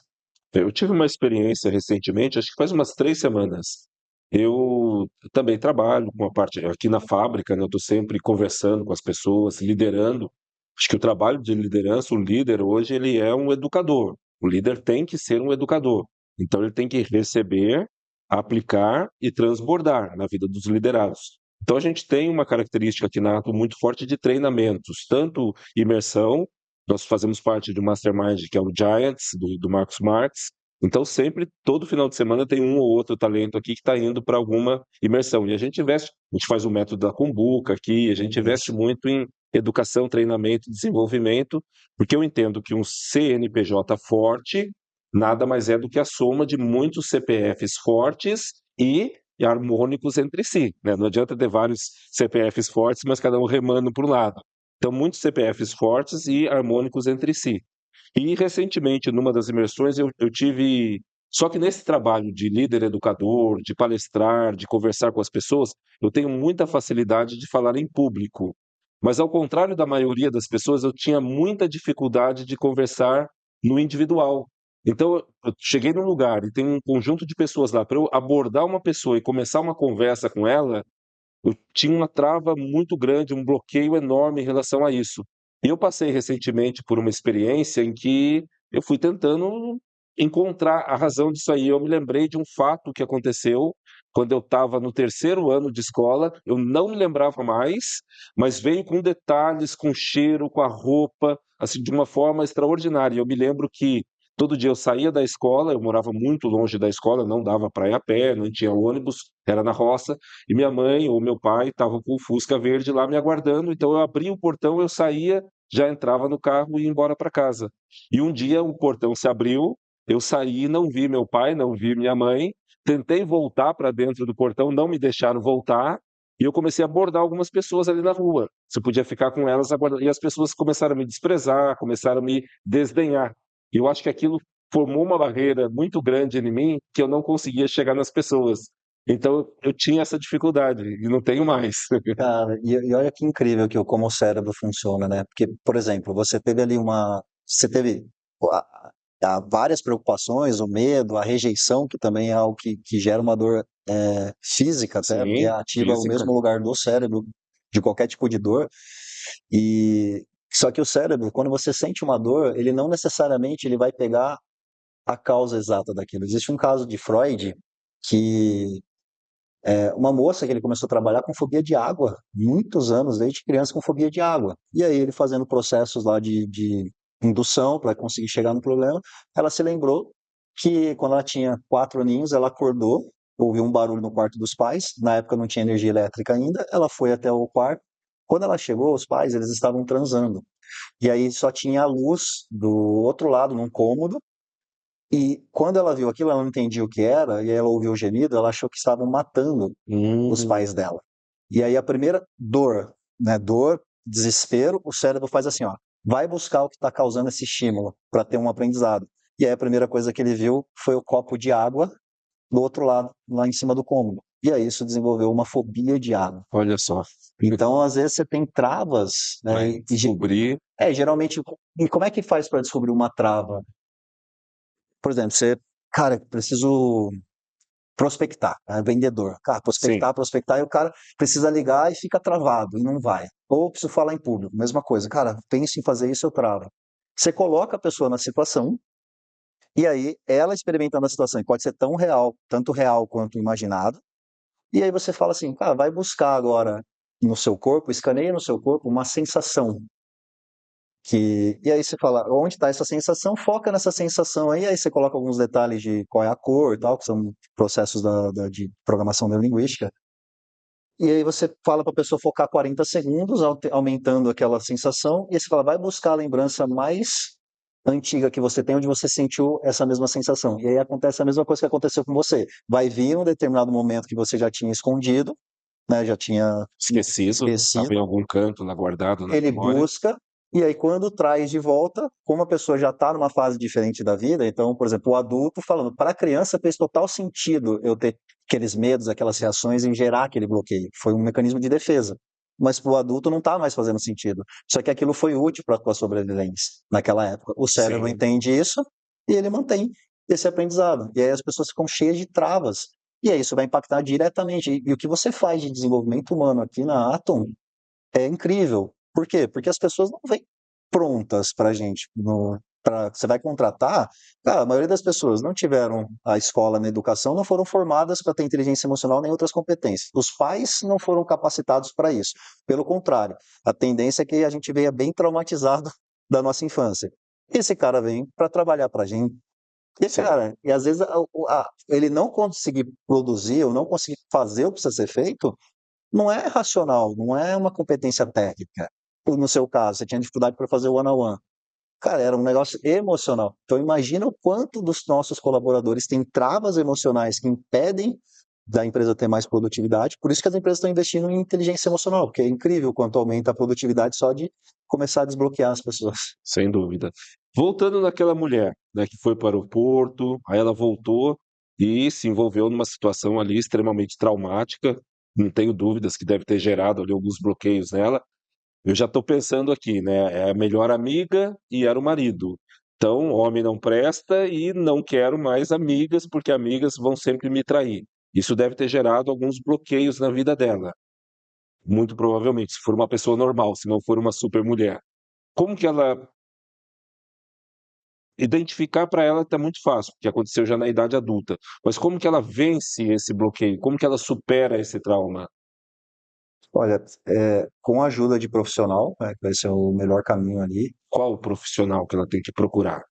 Eu tive uma experiência recentemente, acho que faz umas 3 semanas. Eu também trabalho com a parte aqui na fábrica, né? Eu estou sempre conversando com as pessoas, liderando. Acho que o trabalho de liderança, o líder hoje, ele é um educador. O líder tem que ser um educador. Então, ele tem que receber, aplicar e transbordar na vida dos liderados. Então, a gente tem uma característica aqui na Ato muito forte de treinamentos, tanto imersão. Nós fazemos parte de um mastermind que é o Giants, do Marcos Marx. Então, sempre, todo final de semana, tem um ou outro talento aqui que está indo para alguma imersão. E a gente investe, a gente faz o método da Cumbuca aqui, a gente investe Isso. muito em educação, treinamento, desenvolvimento, porque eu entendo que um CNPJ forte nada mais é do que a soma de muitos CPFs fortes e harmônicos entre si, né? Não adianta ter vários CPFs fortes, mas cada um remando para um lado. Então, muitos CPFs fortes e harmônicos entre si. E recentemente, numa das imersões, eu tive. Só que nesse trabalho de líder educador, de palestrar, de conversar com as pessoas, eu tenho muita facilidade de falar em público. Mas, ao contrário da maioria das pessoas, eu tinha muita dificuldade de conversar no individual. Então, eu cheguei num lugar e tem um conjunto de pessoas lá. Para eu abordar uma pessoa e começar uma conversa com ela, eu tinha uma trava muito grande, um bloqueio enorme em relação a isso. E eu passei recentemente por uma experiência em que eu fui tentando encontrar a razão disso aí. Eu me lembrei de um fato que aconteceu quando eu estava no terceiro ano de escola, eu não me lembrava mais, mas veio com detalhes, com cheiro, com a roupa, assim, de uma forma extraordinária. Eu me lembro que todo dia eu saía da escola, eu morava muito longe da escola, não dava para ir a pé, não tinha ônibus, era na roça, e minha mãe ou meu pai estavam com o Fusca verde lá me aguardando, então eu abria o portão, eu saía, já entrava no carro e ia embora para casa. E um dia o portão se abriu, eu saí, não vi meu pai, não vi minha mãe, tentei voltar para dentro do portão, não me deixaram voltar, e eu comecei a abordar algumas pessoas ali na rua. Se eu podia ficar com elas, e as pessoas começaram a me desprezar, começaram a me desdenhar. E eu acho que aquilo formou uma barreira muito grande em mim que eu não conseguia chegar nas pessoas. Então eu tinha essa dificuldade e não tenho mais. Cara, e olha que incrível que como o cérebro funciona, né? Porque, por exemplo, você teve a- várias preocupações, o medo, a rejeição, que também é algo que gera uma dor física até, porque Sim, ativa o física. mesmo lugar do cérebro de qualquer tipo de dor. E só que o cérebro, quando você sente uma dor, ele não necessariamente ele vai pegar a causa exata daquilo. Existe um caso de Freud que uma moça que ele começou a trabalhar com fobia de água, muitos anos, desde criança com fobia de água. E aí ele fazendo processos lá de indução para conseguir chegar no problema, ela se lembrou que quando ela tinha 4 aninhos, ela acordou, ouviu um barulho no quarto dos pais, na época não tinha energia elétrica ainda, ela foi até o quarto, quando ela chegou, os pais, eles estavam transando. E aí só tinha a luz do outro lado, num cômodo, e quando ela viu aquilo, ela não entendia o que era, e aí ela ouviu o gemido, ela achou que estavam matando os pais Hum, dela. E aí a primeira dor, né, dor, desespero, o cérebro faz assim, ó, vai buscar o que está causando esse estímulo para ter um aprendizado. E aí a primeira coisa que ele viu foi o copo de água do outro lado, lá em cima do cômodo. E aí isso desenvolveu uma fobia de água. olha só, Então, às vezes você tem travas, para né, descobrir. geralmente, e como é que faz para descobrir uma trava? Por exemplo, cara, preciso prospectar, vendedor. Cara, Sim, prospectar, e o cara precisa ligar e fica travado, e não vai. Ou preciso falar em público, mesma coisa. Cara, penso em fazer isso, eu travo. Você coloca a pessoa na situação, e aí ela experimentando a situação, e pode ser tão real, tanto real quanto imaginado, e aí você fala assim, cara, vai buscar agora no seu corpo, escaneia no seu corpo uma sensação. E aí você fala, onde está essa sensação? Foca nessa sensação aí você coloca alguns detalhes de qual é a cor e tal, que são processos de programação neurolinguística. E aí você fala para a pessoa focar 40 segundos, aumentando aquela sensação, e aí você fala, vai buscar a lembrança mais antiga que você tem, onde você sentiu essa mesma sensação. E aí acontece a mesma coisa que aconteceu com você. Vai vir um determinado momento que você já tinha escondido, né, já tinha esquecido, estava em esquecido, algum canto lá guardado na ele memória. busca, e aí quando traz de volta, como a pessoa já está numa fase diferente da vida, então, por exemplo, o adulto falando, para a criança fez total sentido eu ter aqueles medos, aquelas reações em gerar aquele bloqueio. Foi um mecanismo de defesa. Mas para o adulto não está mais fazendo sentido. Só que aquilo foi útil para a tua sobrevivência naquela época. O cérebro Sim, entende isso e ele mantém esse aprendizado. E aí as pessoas ficam cheias de travas. E aí isso vai impactar diretamente. E o que você faz de desenvolvimento humano aqui na Atom é incrível. Por quê? Porque as pessoas não vêm prontas para a gente. Você vai contratar, cara, a maioria das pessoas não tiveram a escola na educação, não foram formadas para ter inteligência emocional nem outras competências. Os pais não foram capacitados para isso. Pelo contrário, a tendência é que a gente venha bem traumatizado da nossa infância. Esse cara vem para trabalhar para a gente. E, sim. cara, e às vezes ele não conseguir produzir ou não conseguir fazer o que precisa ser feito, não é racional, não é uma competência técnica. No seu caso, você tinha dificuldade para fazer o one-on-one. Cara, era um negócio emocional. Então, imagina o quanto dos nossos colaboradores têm travas emocionais que impedem da empresa ter mais produtividade. Por isso que as empresas estão investindo em inteligência emocional, porque é incrível quanto aumenta a produtividade só de começar a desbloquear as pessoas. Sem dúvida. Voltando naquela mulher, né, que foi para o aeroporto, aí ela voltou e se envolveu numa situação ali extremamente traumática. Não tenho dúvidas que deve ter gerado ali alguns bloqueios nela. Eu já estou pensando aqui, né? É a melhor amiga e era o marido. Então, homem não presta e não quero mais amigas, porque amigas vão sempre me trair. Isso deve ter gerado alguns bloqueios na vida dela. Muito provavelmente, se for uma pessoa normal, se não for uma super mulher. Como que ela identificar para ela está muito fácil, porque aconteceu já na idade adulta. Mas como que ela vence esse bloqueio? Como que ela supera esse trauma? Olha, com a ajuda de profissional, né, que vai ser o melhor caminho ali. Qual o profissional que ela tem que procurar?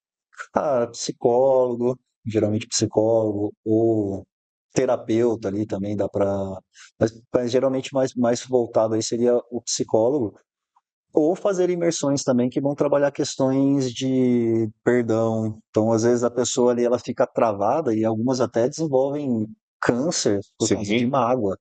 Ah, psicólogo, geralmente psicólogo, ou terapeuta ali também dá para. Mas geralmente mais voltado aí seria o psicólogo, ou fazer imersões também que vão trabalhar questões de perdão. Então, às vezes a pessoa ali ela fica travada e algumas até desenvolvem câncer por causa de Sim, mágoa.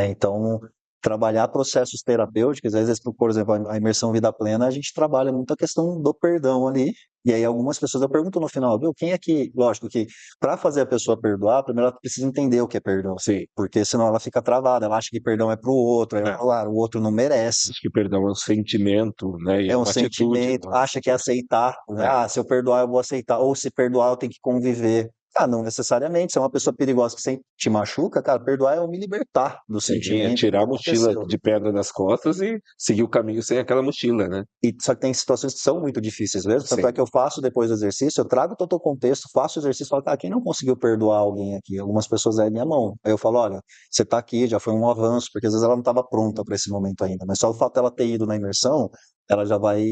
Então, trabalhar processos terapêuticos, às vezes, por exemplo, a imersão vida plena, a gente trabalha muito a questão do perdão ali, e aí algumas pessoas, eu pergunto no final, viu, quem é que, lógico que para fazer a pessoa perdoar, primeiro ela precisa entender o que é perdão, Sim. porque senão ela fica travada, ela acha que perdão é pro outro, aí ela fala, o outro não merece. Acho que perdão é um sentimento, né? E É é um uma atitude. sentimento, acha que é aceitar, né? É. Se eu perdoar, eu vou aceitar, ou se perdoar, eu tenho que conviver. Não necessariamente, se é uma pessoa perigosa que sempre te machuca, cara, perdoar é eu me libertar do Sim, é sentimento que tirar a mochila aconteceu. de pedra das costas e seguir o caminho sem aquela mochila, né? Só que tem situações que são muito difíceis mesmo, tanto Sim. é que eu faço depois do exercício, eu trago todo o contexto, faço o exercício, falo, quem não conseguiu perdoar alguém aqui? Algumas pessoas aí minha mão. Aí eu falo, olha, você tá aqui, já foi um avanço, porque às vezes ela não estava pronta para esse momento ainda, mas só o fato dela ter ido na imersão, ela já vai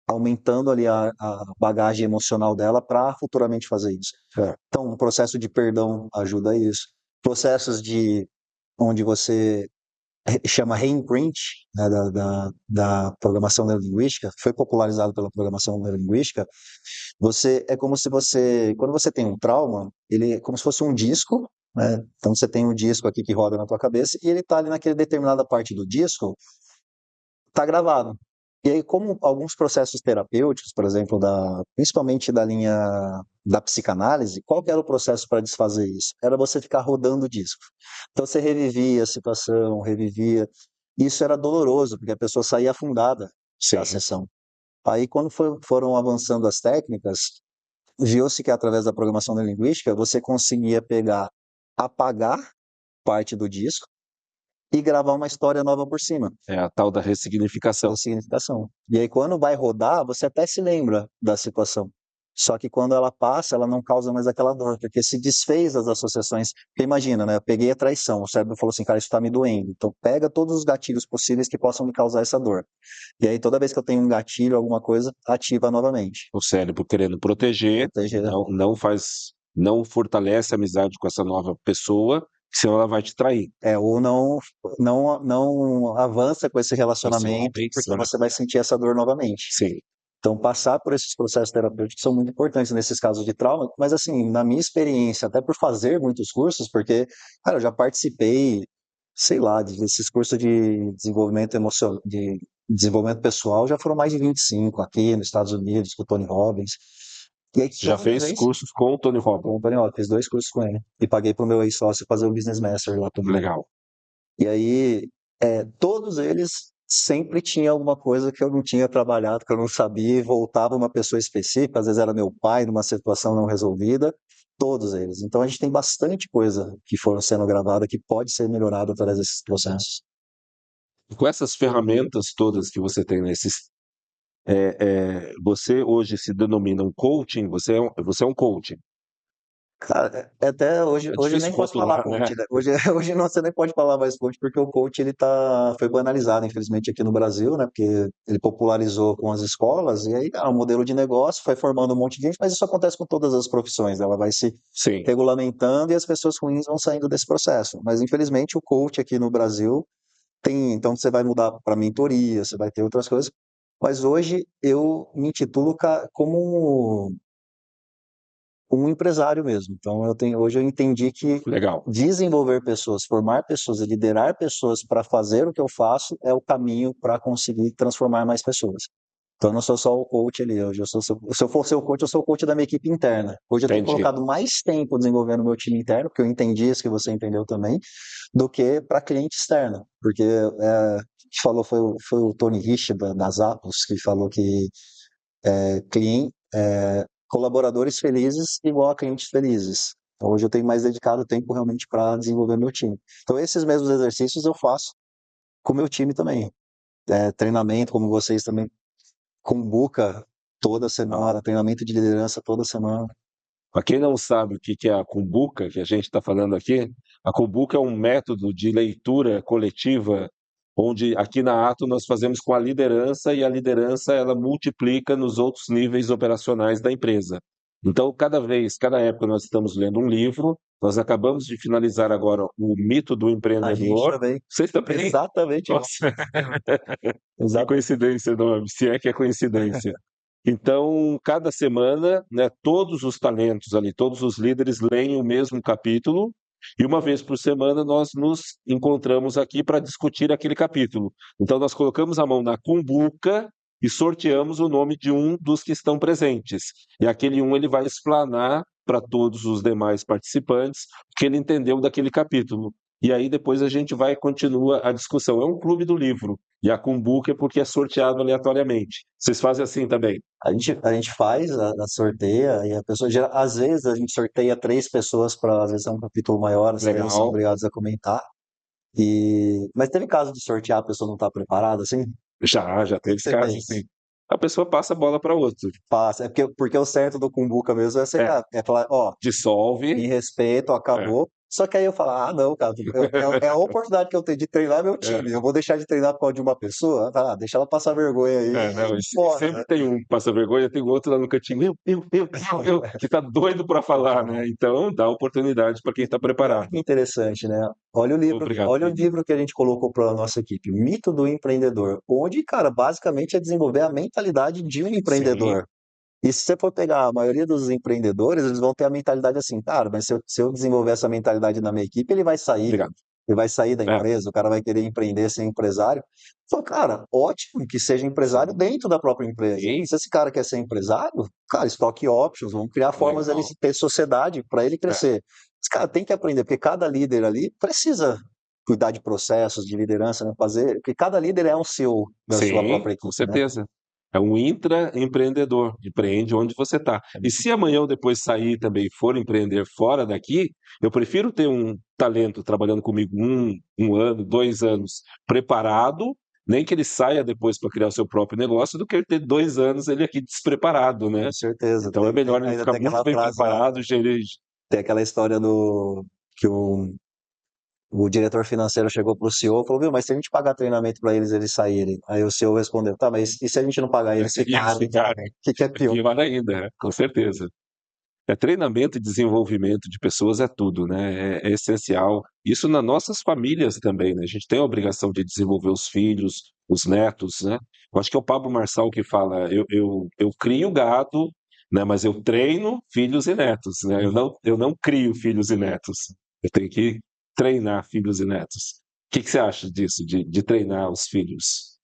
aumentando ali a bagagem emocional dela para futuramente fazer isso. É. Então, um processo de perdão ajuda isso. Processos de onde você chama reimprint, né, da programação neurolinguística, foi popularizado pela programação neurolinguística. É como se quando você tem um trauma, ele é como se fosse um disco, né? Então você tem um disco aqui que roda na tua cabeça e ele está ali naquela determinada parte do disco, está gravado. E aí, como alguns processos terapêuticos, por exemplo, principalmente da linha da psicanálise, qual que era o processo para desfazer isso? Era você ficar rodando o disco. Então você revivia a situação, revivia. Isso era doloroso, porque a pessoa saía afundada da Sim. sessão. Aí, quando foram avançando as técnicas, viu-se que através da programação neurolinguística você conseguia apagar parte do disco e gravar uma história nova por cima. É a tal da ressignificação. Significação. E aí, quando vai rodar, você até se lembra da situação. Só que quando ela passa, ela não causa mais aquela dor, porque se desfez as associações. Porque imagina, né? Eu peguei a traição, o cérebro falou assim, cara, isso tá me doendo. Então, pega todos os gatilhos possíveis que possam me causar essa dor. E aí, toda vez que eu tenho um gatilho, alguma coisa, ativa novamente. O cérebro querendo proteger, Proteger. não fortalece a amizade com essa nova pessoa, senão ela vai te trair. Ou não avança com esse relacionamento, porque você vai sentir essa dor novamente. Sim. Então, passar por esses processos terapêuticos são muito importantes nesses casos de trauma, mas assim, na minha experiência, até por fazer muitos cursos, porque, cara, eu já participei, sei lá, desses cursos de desenvolvimento emocional, de desenvolvimento pessoal, já foram mais de 25 aqui nos Estados Unidos, com o Tony Robbins. E aí, Já fez cursos com o Tony Robbins? Com o Tony Robbins, fiz 2 cursos com ele. E paguei pro meu ex-sócio fazer o Business Master lá também. Legal. E aí, todos eles sempre tinha alguma coisa que eu não tinha trabalhado, que eu não sabia, e voltava uma pessoa específica, às vezes era meu pai, numa situação não resolvida, todos eles. Então a gente tem bastante coisa que foram sendo gravada que pode ser melhorada através desses processos. Com essas ferramentas todas que você tem você hoje se denomina um coaching, você é um coaching. Cara, até hoje É eu difícil nem posso falar rotular, né? coach, né? Hoje não, você nem pode falar mais coach, porque o coach foi banalizado, infelizmente, aqui no Brasil, né? Porque ele popularizou com as escolas, e aí é um modelo de negócio, foi formando um monte de gente, mas isso acontece com todas as profissões, ela vai se Sim. regulamentando e as pessoas ruins vão saindo desse processo. Mas infelizmente o coach aqui no Brasil então você vai mudar para mentoria, você vai ter outras coisas. Mas hoje eu me intitulo como um empresário mesmo. Então hoje eu entendi que Legal. desenvolver pessoas, formar pessoas e liderar pessoas para fazer o que eu faço é o caminho para conseguir transformar mais pessoas. Então eu não sou só o coach ali, hoje se eu for ser o coach, eu sou o coach da minha equipe interna. Hoje eu tenho Entendi. colocado mais tempo desenvolvendo o meu time interno, porque eu entendi isso que você entendeu também, do que para cliente externo. Porque que falou foi o Tony Rich da Zappos, que falou que cliente, colaboradores felizes igual a clientes felizes. Então, hoje eu tenho mais dedicado tempo realmente para desenvolver meu time. Então, esses mesmos exercícios eu faço com o meu time também. Treinamento, como vocês também, com Buca toda semana, treinamento de liderança toda semana. Para quem não sabe o que é a Kumbuka, que a gente está falando aqui, a Kumbuka é um método de leitura coletiva, onde aqui na Ato nós fazemos com a liderança e a liderança ela multiplica nos outros níveis operacionais da empresa. Então, cada época nós estamos lendo um livro, nós acabamos de finalizar agora o Mito do A gente Empreendedor. também. Vocês também? Exatamente. Nossa, que Exato. coincidência, não, se é que é coincidência. Então, cada semana, né, todos os talentos ali, todos os líderes leem o mesmo capítulo E uma vez por semana nós nos encontramos aqui para discutir aquele capítulo. Então nós colocamos a mão na cumbuca e sorteamos o nome de um dos que estão presentes. E aquele um ele vai explanar para todos os demais participantes o que ele entendeu daquele capítulo. E aí depois a gente vai e continua a discussão. É um clube do livro. E a cumbuca é porque é sorteado aleatoriamente. Vocês fazem assim também? A gente faz a sorteia e a pessoa, às vezes a gente sorteia 3 pessoas para, às vezes é um capítulo maior, as 3 são Legal. obrigados a comentar. Mas teve caso de sortear, a pessoa não tá preparada, assim? O Já que teve que você casos fez? assim. A pessoa passa a bola para outro. Passa, porque o certo do Cumbuca mesmo é É, aceitar, é falar, ó, dissolve. em respeito, É, acabou. Só que aí eu falo, ah, não, cara, é a oportunidade que eu tenho de treinar meu time. é. Eu vou deixar de treinar por causa de uma pessoa? Ah, deixa ela passar vergonha aí É, não, e e bora, sempre né? tem um que passa vergonha, tem outro lá no cantinho, que tá doido para falar, né? Então dá oportunidade para quem está E olha preparado. que interessante, né? Obrigado, Olha o querido. livro que a gente colocou para a nossa equipe, Mito do Empreendedor, onde, cara, basicamente é desenvolver a mentalidade de um Sim, empreendedor. E se você for pegar a maioria dos empreendedores, eles vão ter a mentalidade assim, cara, mas se eu desenvolver essa mentalidade na minha equipe, obrigado. ele vai sair da É, empresa, o cara vai querer empreender, ser empresário. Só, cara, ótimo que seja empresário sim, dentro da própria empresa. sim, Se esse cara quer ser empresário, cara, stock options, vamos criar formas dele legal. ter sociedade para ele É, crescer. Esse cara tem que aprender, porque cada líder ali precisa cuidar de processos, de liderança, né? Fazer, porque cada líder é um CEO da sua sim, própria com equipe, né? certeza. É um intraempreendedor, empreende onde você está. E se amanhã ou depois sair também e for empreender fora daqui, eu prefiro ter um talento trabalhando comigo um ano, 2 anos, preparado, nem que ele saia depois para criar o seu próprio negócio, do que ele ter 2 anos ele aqui despreparado, né? Com certeza. Então é melhor ele Ainda ficar tem muito aquela bem frase lá, preparado, gerir. tem aquela história do que o diretor financeiro chegou pro CEO e falou, viu, mas se a gente pagar treinamento para eles saírem. Aí o CEO respondeu, tá, mas e se a gente não pagar eles E eles ficarem? ficarem. O que é É pior? pior ainda, né? Com certeza. É treinamento e desenvolvimento de pessoas é tudo, né? É essencial. Isso nas nossas famílias também, né? A gente tem a obrigação de desenvolver os filhos, os netos, né? Eu acho que é o Pablo Marçal que fala: eu crio gado, né? Mas eu treino filhos e netos, né? Eu não crio filhos e netos. Eu tenho que treinar filhos e netos. O que que você acha disso, de treinar os filhos?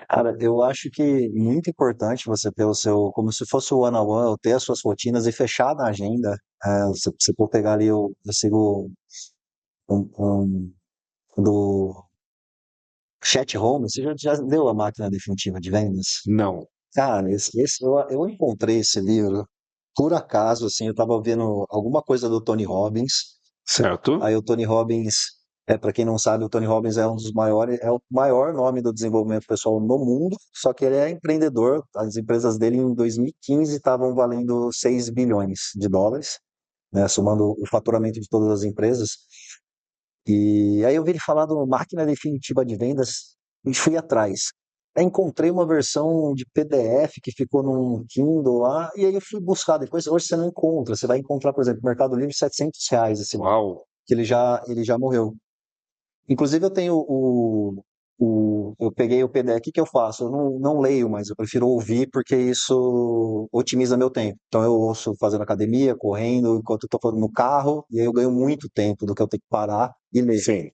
Cara, eu acho que muito importante você ter o seu, como se fosse o one-on-one, ter as suas rotinas e fechar na agenda. Você for pegar ali, eu sigo do Chat Home, você já leu A Máquina Definitiva de Vendas? Não, Cara, eu encontrei esse livro por acaso, assim, eu estava vendo alguma coisa do Tony Robbins. certo? Aí o Tony Robbins, para quem não sabe, o Tony Robbins é um dos maiores, é o maior nome do desenvolvimento pessoal no mundo, só que ele é empreendedor. As empresas dele em 2015 estavam valendo 6 bilhões de dólares, né, somando o faturamento de todas as empresas. E aí eu vi ele falar do Máquina Definitiva de Vendas e fui atrás. Aí encontrei uma versão de PDF que ficou num Kindle lá, e aí eu fui buscar depois. Hoje você não encontra, você vai encontrar, por exemplo, no Mercado Livre, R$ 700 esse livro, Uau! que ele já morreu. Inclusive eu tenho eu peguei o PDF, o que que eu faço? Eu não leio, mas eu prefiro ouvir porque isso otimiza meu tempo. Então eu ouço fazendo academia, correndo, enquanto eu estou falando no carro, e aí eu ganho muito tempo do que eu tenho que parar e ler. Sim.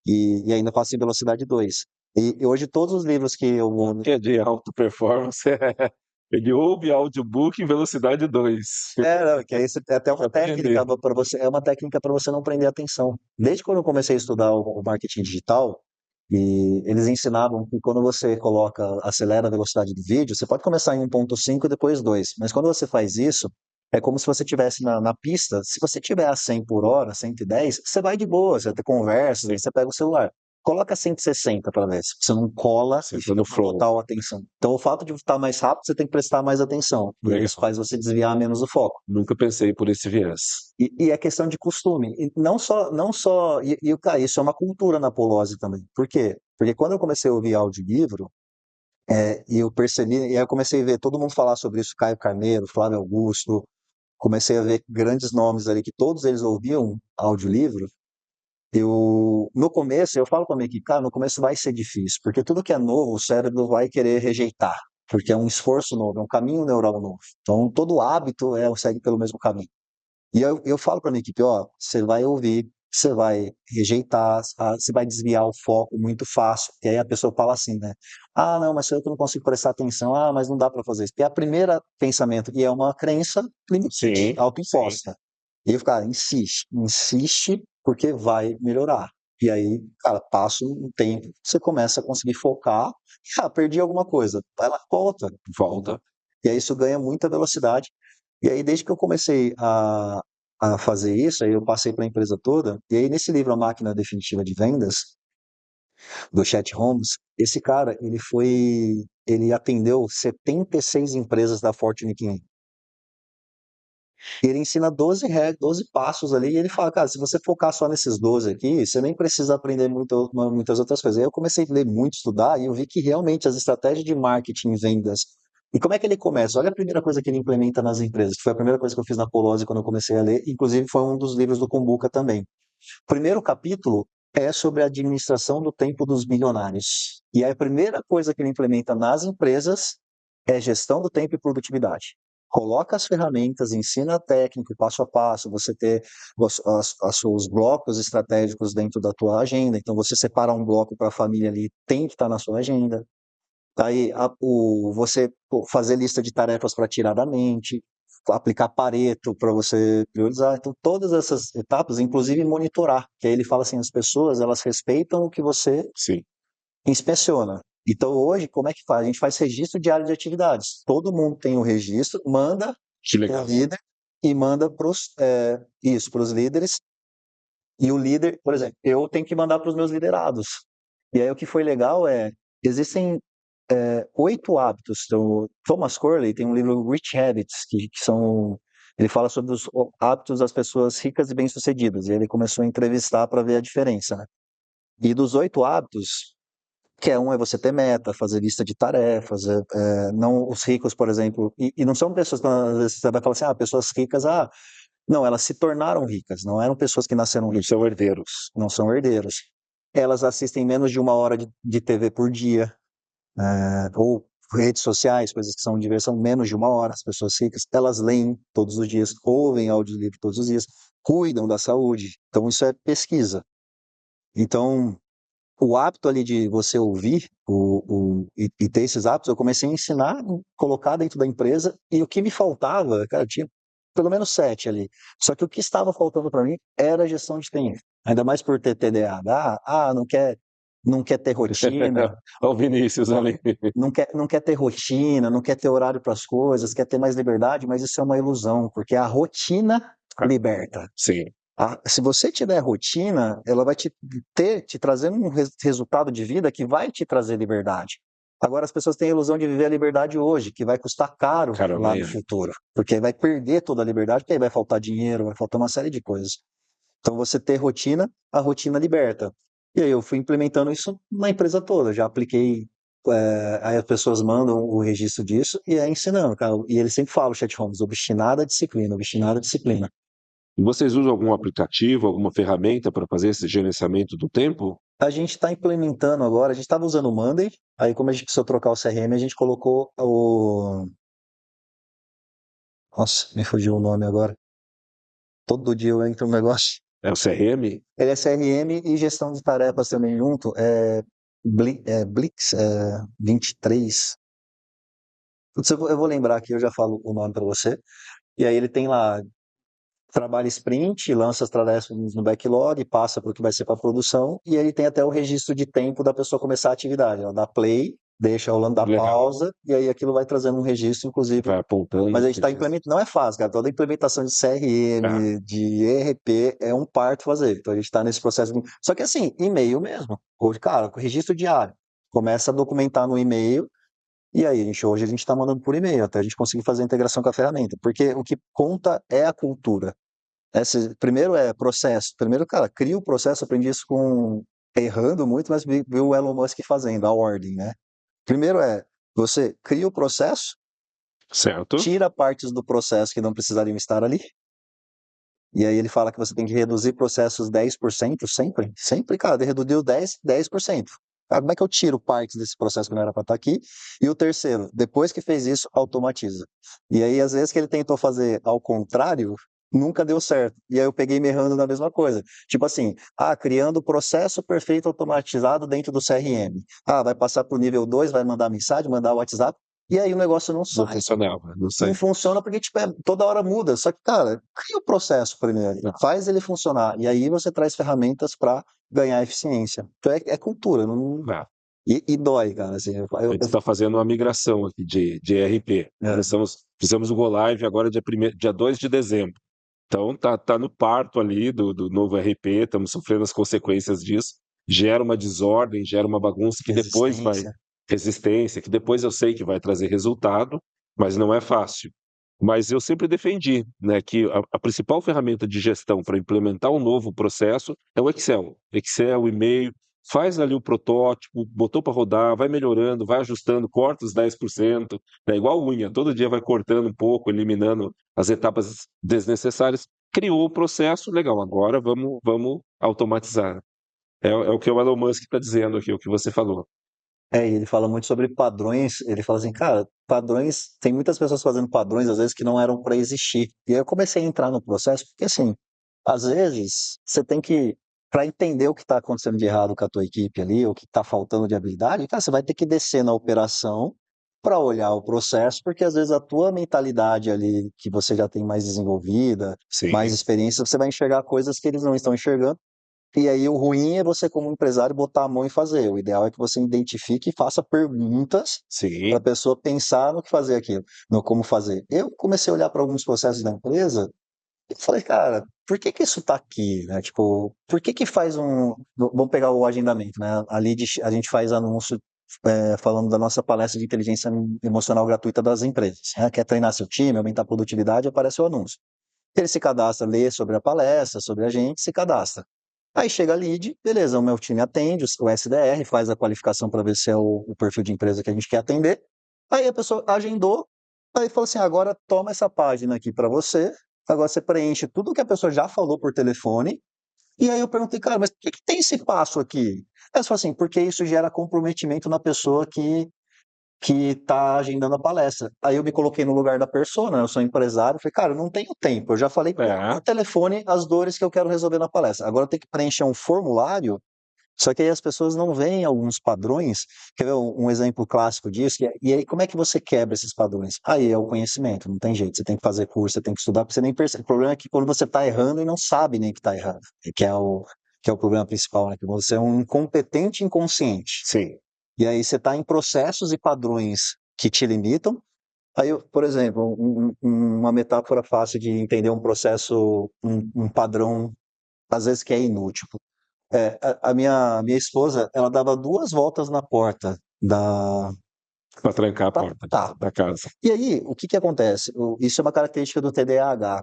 E ainda faço em velocidade 2. E hoje todos os livros que eu Que é de alta performance, ele ouve audiobook em velocidade 2 não, que aí é até uma para aprender. técnica para você, é uma técnica para você não prender atenção. Desde quando eu comecei a estudar o marketing digital, e eles ensinavam que quando você acelera a velocidade do vídeo, você pode começar em 1.5 e depois 2, mas quando você faz isso, é como se você estivesse na pista. Se você tiver a 100 por hora, 110, você vai de boa, você tem conversas, aí Sim, você pega o celular. Coloca 160 para ver, se você não cola você e entra fica no com flow. total atenção. Então, o fato de estar mais rápido, você tem que prestar mais atenção. E aí isso Legal. faz você desviar menos o foco. Nunca pensei por esse viés. E é questão de costume. E não só, cara, isso é uma cultura na Polose também. Por quê? Porque quando eu comecei a ouvir audiolivro, e eu percebi, e aí eu comecei a ver todo mundo falar sobre isso, Caio Carneiro, Flávio Augusto, comecei a ver grandes nomes ali que todos eles ouviam audiolivro. No começo, eu falo para a minha equipe, cara, no começo vai ser difícil, porque tudo que é novo, o cérebro vai querer rejeitar, porque é um esforço novo, é um caminho neural novo. Então, todo hábito segue pelo mesmo caminho. E eu falo para minha equipe, ó, você vai ouvir, você vai rejeitar, você vai desviar o foco muito fácil, e aí a pessoa fala assim, né? Ah, não, mas eu que não consigo prestar atenção, ah, mas não dá para fazer isso. Porque é a primeira pensamento, e é uma crença limitante, Sim, sim. autoimposta. E o cara insiste, insiste, porque vai melhorar. E aí, cara, passa um tempo, você começa a conseguir focar, perdi alguma coisa, vai lá, volta. Volta. E aí isso ganha muita velocidade. E aí, desde que eu comecei a fazer isso, aí eu passei para a empresa toda, e aí nesse livro A Máquina Definitiva de Vendas, do Chet Holmes, esse cara, ele atendeu 76 empresas da Fortune 500. E ele ensina 12 regras, 12 passos ali, e ele fala, cara, se você focar só nesses 12 aqui, você nem precisa aprender muitas outras coisas. Aí eu comecei a ler muito, estudar, e eu vi que realmente as estratégias de marketing e vendas. E como é que ele começa? Olha a primeira coisa que ele implementa nas empresas, que foi a primeira coisa que eu fiz na Polose quando eu comecei a ler, inclusive foi um dos livros do Kumbuka também. O primeiro capítulo é sobre a administração do tempo dos bilionários. E aí a primeira coisa que ele implementa nas empresas é gestão do tempo e produtividade. Coloca as ferramentas, ensina a técnica, passo a passo, você ter os seus blocos estratégicos dentro da tua agenda. Então, você separa um bloco para a família ali, tem que estar na sua agenda. Aí, você fazer lista de tarefas para tirar da mente, aplicar Pareto para você priorizar. Então, todas essas etapas, inclusive monitorar, que aí ele fala assim, as pessoas, elas respeitam o que você Sim. inspeciona. Então, hoje, como é que faz? A gente faz registro diário de atividades. Todo mundo tem o registro, manda Que para o legal. líder e manda para os líderes. E o líder, por exemplo, eu tenho que mandar para os meus liderados. E aí o que foi legal existem 8 hábitos. Então, Thomas Corley tem um livro Rich Habits, ele fala sobre os hábitos das pessoas ricas e bem-sucedidas. E ele começou a entrevistar para ver a diferença, né? E dos 8 hábitos, que é você ter meta, fazer lista de tarefas, não os ricos, por exemplo, e não são pessoas que às vezes você vai falar assim, pessoas ricas, não, elas se tornaram ricas, não eram pessoas que nasceram Não ricas, são herdeiros. não são herdeiras. Elas assistem menos de 1 hora de TV por dia, ou redes sociais, coisas que são diversão, menos de 1 hora, as pessoas ricas, elas leem todos os dias, ouvem audiolivro todos os dias, cuidam da saúde, então isso é pesquisa. Então, o hábito ali de você ouvir e ter esses hábitos, eu comecei a ensinar, colocar dentro da empresa, e o que me faltava, cara, tinha pelo menos 7 ali. Só que o que estava faltando para mim era a gestão de tempo. Ainda mais por ter TDAH, não quer ter rotina, Olha o Vinícius ali. não quer ter rotina, não quer ter horário para as coisas, quer ter mais liberdade, mas isso é uma ilusão, porque a rotina liberta. Sim. Se você tiver rotina, ela vai te trazer um resultado de vida que vai te trazer liberdade. Agora as pessoas têm a ilusão de viver a liberdade hoje, que vai custar caro Cara, lá no futuro, porque aí vai perder toda a liberdade, porque aí vai faltar dinheiro, vai faltar uma série de coisas. Então você ter rotina, a rotina liberta. E aí eu fui implementando isso na empresa toda, já apliquei, aí as pessoas mandam o registro disso e é ensinando, cara. E ele sempre fala, o Chat Holmes, obstinada disciplina, obstinada disciplina. E vocês usam algum aplicativo, alguma ferramenta para fazer esse gerenciamento do tempo? A gente está implementando agora, a gente estava usando o Monday, aí como a gente precisou trocar o CRM, a gente colocou o... Nossa, me fugiu o nome agora. Todo dia eu entro no negócio. É o CRM? Ele é CRM e gestão de tarefas também junto, Blix 23. Putz, eu vou lembrar aqui, eu já falo o nome para você. E aí ele tem lá, trabalha sprint, lança as tarefas no backlog, passa para o que vai ser para produção, e ele tem até o registro de tempo da pessoa começar a atividade. Ela dá play, deixa rolando, dá Legal. pausa, e aí aquilo vai trazendo um registro, inclusive. Vai apontando. Mas a gente está implementando, não é fácil, cara. Toda a implementação de CRM, de ERP, é um parto fazer. Então a gente está nesse processo. Só que assim, e-mail mesmo. Hoje, cara, com registro diário. Começa a documentar no e-mail, e aí hoje a gente está mandando por e-mail, até a gente conseguir fazer a integração com a ferramenta. Porque o que conta é a cultura. Primeiro é processo. Primeiro, cara, cria o processo, aprendi isso errando muito, mas vi o Elon Musk fazendo, a ordem, né? Primeiro você cria o processo, Certo. tira partes do processo que não precisariam estar ali, e aí ele fala que você tem que reduzir processos 10% sempre. Sempre, cara, ele reduziu 10%. Cara, como é que eu tiro partes desse processo que não era para estar aqui? E o terceiro, depois que fez isso, automatiza. E aí, às vezes que ele tentou fazer ao contrário, nunca deu certo. E aí eu peguei me errando na mesma coisa. Tipo assim, criando o processo perfeito automatizado dentro do CRM. Vai passar para o nível 2, vai mandar mensagem, mandar WhatsApp, e aí o negócio não Não sai. funcionava, não Não sei. funciona porque, tipo, toda hora muda. Só que, cara, cria o processo primeiro, faz ele funcionar. E aí você traz ferramentas para ganhar eficiência. Então é cultura. Não... Ah, E dói, cara. Assim, a gente está fazendo uma migração aqui de ERP. é, Fizemos o Go Live agora dia 2 de dezembro. Então tá no parto ali do novo ERP, estamos sofrendo as consequências disso. Gera uma desordem, gera uma bagunça que depois vai resistência. resistência, que depois eu sei que vai trazer resultado, mas não é fácil. Mas eu sempre defendi, né, que a principal ferramenta de gestão para implementar um novo processo é o Excel. Excel, e-mail, faz ali o protótipo, botou para rodar, vai melhorando, vai ajustando, corta os 10%, é igual unha, todo dia vai cortando um pouco, eliminando as etapas desnecessárias. Criou o processo, legal, agora vamos automatizar. É o que o Elon Musk está dizendo aqui, o que você falou. E ele fala muito sobre padrões. Ele fala assim, cara, padrões. Tem muitas pessoas fazendo padrões, às vezes, que não eram para existir. E aí eu comecei a entrar no processo, porque, assim, às vezes, você tem que. Para entender o que está acontecendo de errado com a tua equipe ali, o que está faltando de habilidade, cara, você vai ter que descer na operação para olhar o processo, porque às vezes a tua mentalidade ali, que você já tem mais desenvolvida, mais Sim, experiência, você vai enxergar coisas que eles não estão enxergando. E aí o ruim é você, como empresário, botar a mão e fazer. O ideal é que você identifique e faça perguntas para a sim, pessoa pensar no que fazer aquilo, no como fazer. Eu comecei a olhar para alguns processos da empresa e falei, cara, por que que isso está aqui, né? Tipo, por que que faz um... Vamos pegar o agendamento, né? Ali a gente faz anúncio falando da nossa palestra de inteligência emocional gratuita das empresas, né? Quer treinar seu time, aumentar a produtividade, aparece o anúncio. Ele se cadastra, lê sobre a palestra, sobre a gente, se cadastra. Aí chega a lead, beleza, o meu time atende, o SDR faz a qualificação para ver se é o perfil de empresa que a gente quer atender. Aí a pessoa agendou, aí falou assim: agora toma essa página aqui para você, agora você preenche tudo que a pessoa já falou por telefone. E aí eu perguntei, cara, mas por que tem esse passo aqui? Ela falou assim: porque isso gera comprometimento na pessoa que está agendando a palestra. Aí eu me coloquei no lugar da persona, né? Eu sou empresário, falei, cara, eu não tenho tempo, eu já falei por é, telefone as dores que eu quero resolver na palestra. Agora eu tenho que preencher um formulário, só que aí as pessoas não veem alguns padrões. Quer ver um exemplo clássico disso? E aí, como é que você quebra esses padrões? Aí é o conhecimento, não tem jeito. Você tem que fazer curso, você tem que estudar, porque você nem percebe. O problema é que quando você está errando e não sabe nem que está errando, que é o problema principal, né? Que você é um incompetente inconsciente. sim. E aí você está em processos e padrões que te limitam. Aí, por exemplo, uma metáfora fácil de entender um processo, um padrão, às vezes que é inútil. A minha esposa, ela dava 2 voltas na porta da... Para trancar a porta Tá. da casa. E aí, o que que acontece? Isso é uma característica do TDAH.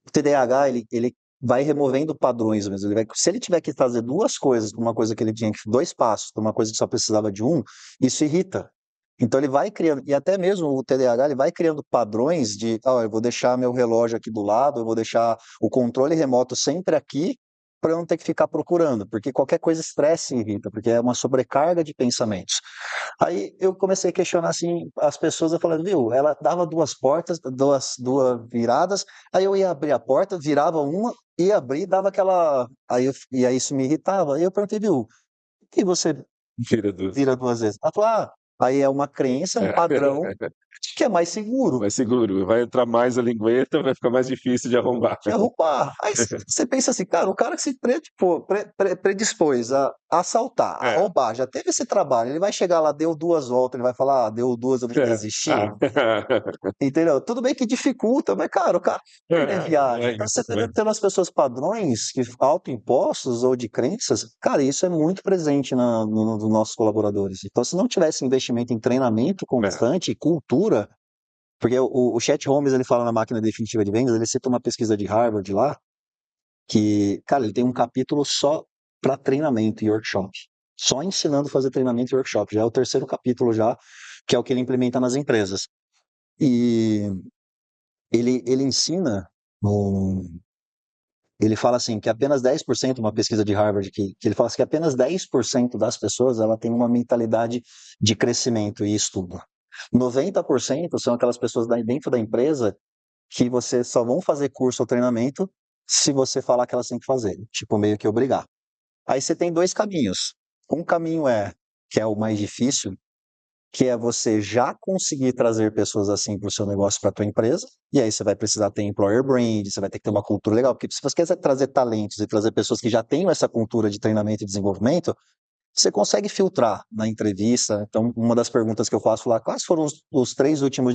O TDAH, ele vai removendo padrões mesmo. Se ele tiver que fazer 2 coisas, uma coisa que ele tinha que 2 passos, uma coisa que só precisava de um, isso irrita. Então ele vai criando, e até mesmo o TDAH, ele vai criando padrões de, eu vou deixar meu relógio aqui do lado, eu vou deixar o controle remoto sempre aqui, para eu não ter que ficar procurando, porque qualquer coisa estresse e irrita, porque é uma sobrecarga de pensamentos. Aí eu comecei a questionar assim as pessoas, eu falando, viu, ela dava 2 portas, duas viradas, aí eu ia abrir a porta, virava uma, ia abrir, dava aquela. E aí isso me irritava. Aí eu perguntei, viu, por que você Vira dos. vira 2 vezes? Ela falou, aí é uma crença, um padrão de que é mais seguro. Vai seguro, vai entrar mais a lingueta, vai ficar mais difícil de arrombar. De arrumar. Aí você pensa assim, cara, o cara que se predispôs a assaltar, a É, roubar, já teve esse trabalho, ele vai chegar lá, deu 2 voltas, ele vai falar, deu duas, eu vou é. desistir. Ah. Entendeu? Tudo bem que dificulta, mas, cara, o cara perder viagem. É Então, você isso, né? tendo as pessoas padrões que autoimpostos ou de crenças, cara, isso é muito presente nos nossos colaboradores. Então, se não tivesse investimento em treinamento É. constante e cultura, porque o Chet Holmes, ele fala na Máquina Definitiva de Vendas, ele cita uma pesquisa de Harvard lá, que, cara, ele tem um capítulo só para treinamento e workshop. Só ensinando a fazer treinamento e workshop. Já é o terceiro capítulo já, que é o que ele implementa nas empresas. E ele ensina, ele fala assim, que apenas 10%, uma pesquisa de Harvard, que ele fala assim, que apenas 10% das pessoas ela tem uma mentalidade de crescimento e estudo. 90% são aquelas pessoas dentro da empresa que você só vão fazer curso ou treinamento se você falar que elas têm que fazer, tipo, meio que obrigar. Aí você tem dois caminhos. Um caminho que é o mais difícil, que é você já conseguir trazer pessoas assim para o seu negócio, para a tua empresa, e aí você vai precisar ter employer brand, você vai ter que ter uma cultura legal, porque se você quer trazer talentos e trazer pessoas que já tenham essa cultura de treinamento e desenvolvimento, você consegue filtrar na entrevista. Então, uma das perguntas que eu faço lá, quais foram os 3 últimos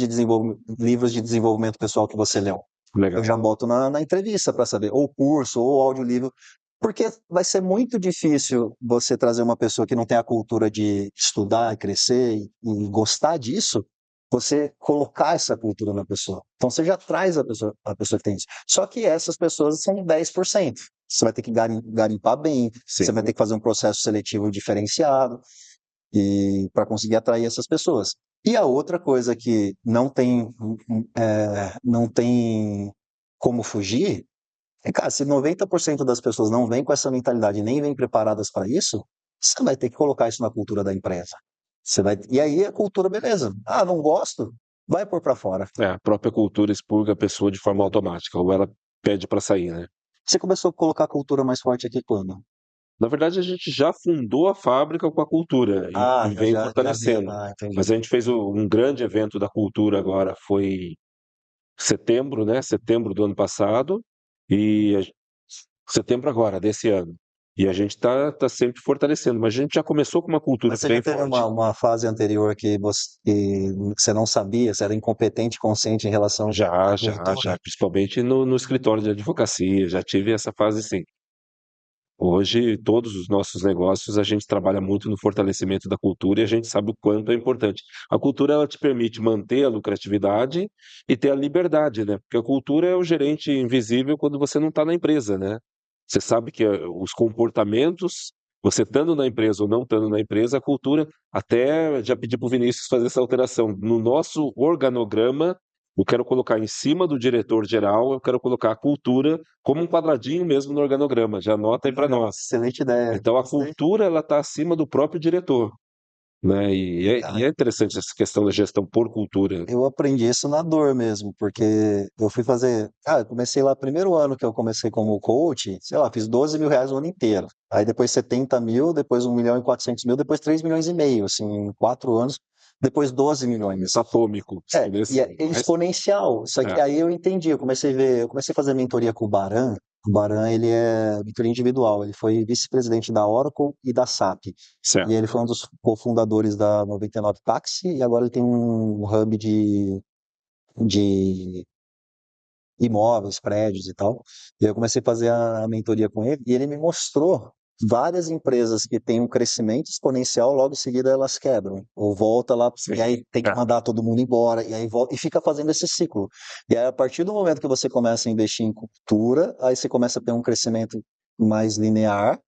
livros de desenvolvimento pessoal que você leu? Eu Legal. já boto na entrevista para saber, ou curso, ou audiolivro, porque vai ser muito difícil você trazer uma pessoa que não tem a cultura de estudar, crescer e gostar disso, você colocar essa cultura na pessoa. Então você já traz a pessoa que tem isso. Só que essas pessoas são 10%. Você vai ter que garimpar bem, Sim. você vai ter que fazer um processo seletivo diferenciado e para conseguir atrair essas pessoas. E a outra coisa que não tem como fugir é, cara, se 90% das pessoas não vêm com essa mentalidade, nem vêm preparadas para isso, você vai ter que colocar isso na cultura da empresa. E aí a cultura, beleza. Ah, não gosto? Vai pôr para fora. A própria cultura expurga a pessoa de forma automática, ou ela pede para sair, né? Você começou a colocar a cultura mais forte aqui quando? Na verdade, a gente já fundou a fábrica com a cultura e vem Já vi. fortalecendo. Entendi. Mas a gente fez um grande evento da cultura agora, foi setembro, né? Setembro do ano passado e setembro agora, desse ano. E a gente tá sempre fortalecendo, mas a gente já começou com uma cultura Mas você já bem teve forte. uma fase anterior que você não sabia, você era incompetente, consciente em relação à Já, cultura? principalmente no escritório de advocacia, já tive essa fase sim. Hoje, todos os nossos negócios, a gente trabalha muito no fortalecimento da cultura e a gente sabe o quanto é importante. A cultura, ela te permite manter a lucratividade e ter a liberdade, né? Porque a cultura é o gerente invisível quando você não está na empresa, né? Você sabe que os comportamentos, você estando na empresa ou não estando na empresa, a cultura, até já pedi para o Vinícius fazer essa alteração. No nosso organograma, eu quero colocar em cima do diretor geral, eu quero colocar a cultura como um quadradinho mesmo no organograma. Já anota aí para nós. Excelente ideia. Então a Gostei. cultura ela está acima do próprio diretor, né? E é interessante essa questão da gestão por cultura. Eu aprendi isso na dor mesmo, porque eu fui fazer. Eu comecei lá, primeiro ano que eu comecei como coach, sei lá, fiz 12 mil reais o ano inteiro. Aí depois 70 mil, depois 1.400.000, depois 3 milhões e meio, assim, em 4 anos, depois 12 milhões. Atômico. E é exponencial. Só que aí eu entendi, eu comecei a fazer mentoria com o Baran. O Baran, ele é mentoria individual, ele foi vice-presidente da Oracle e da SAP. E Certo. ele foi um dos cofundadores da 99 Táxi, e agora ele tem um hub de imóveis, prédios e tal. E eu comecei a fazer a mentoria com ele, e ele me mostrou várias empresas que têm um crescimento exponencial, logo em seguida elas quebram, ou volta lá, Sim. e aí tem que mandar todo mundo embora, e aí volta, e fica fazendo esse ciclo. E aí, a partir do momento que você começa a investir em cultura, aí você começa a ter um crescimento mais linear,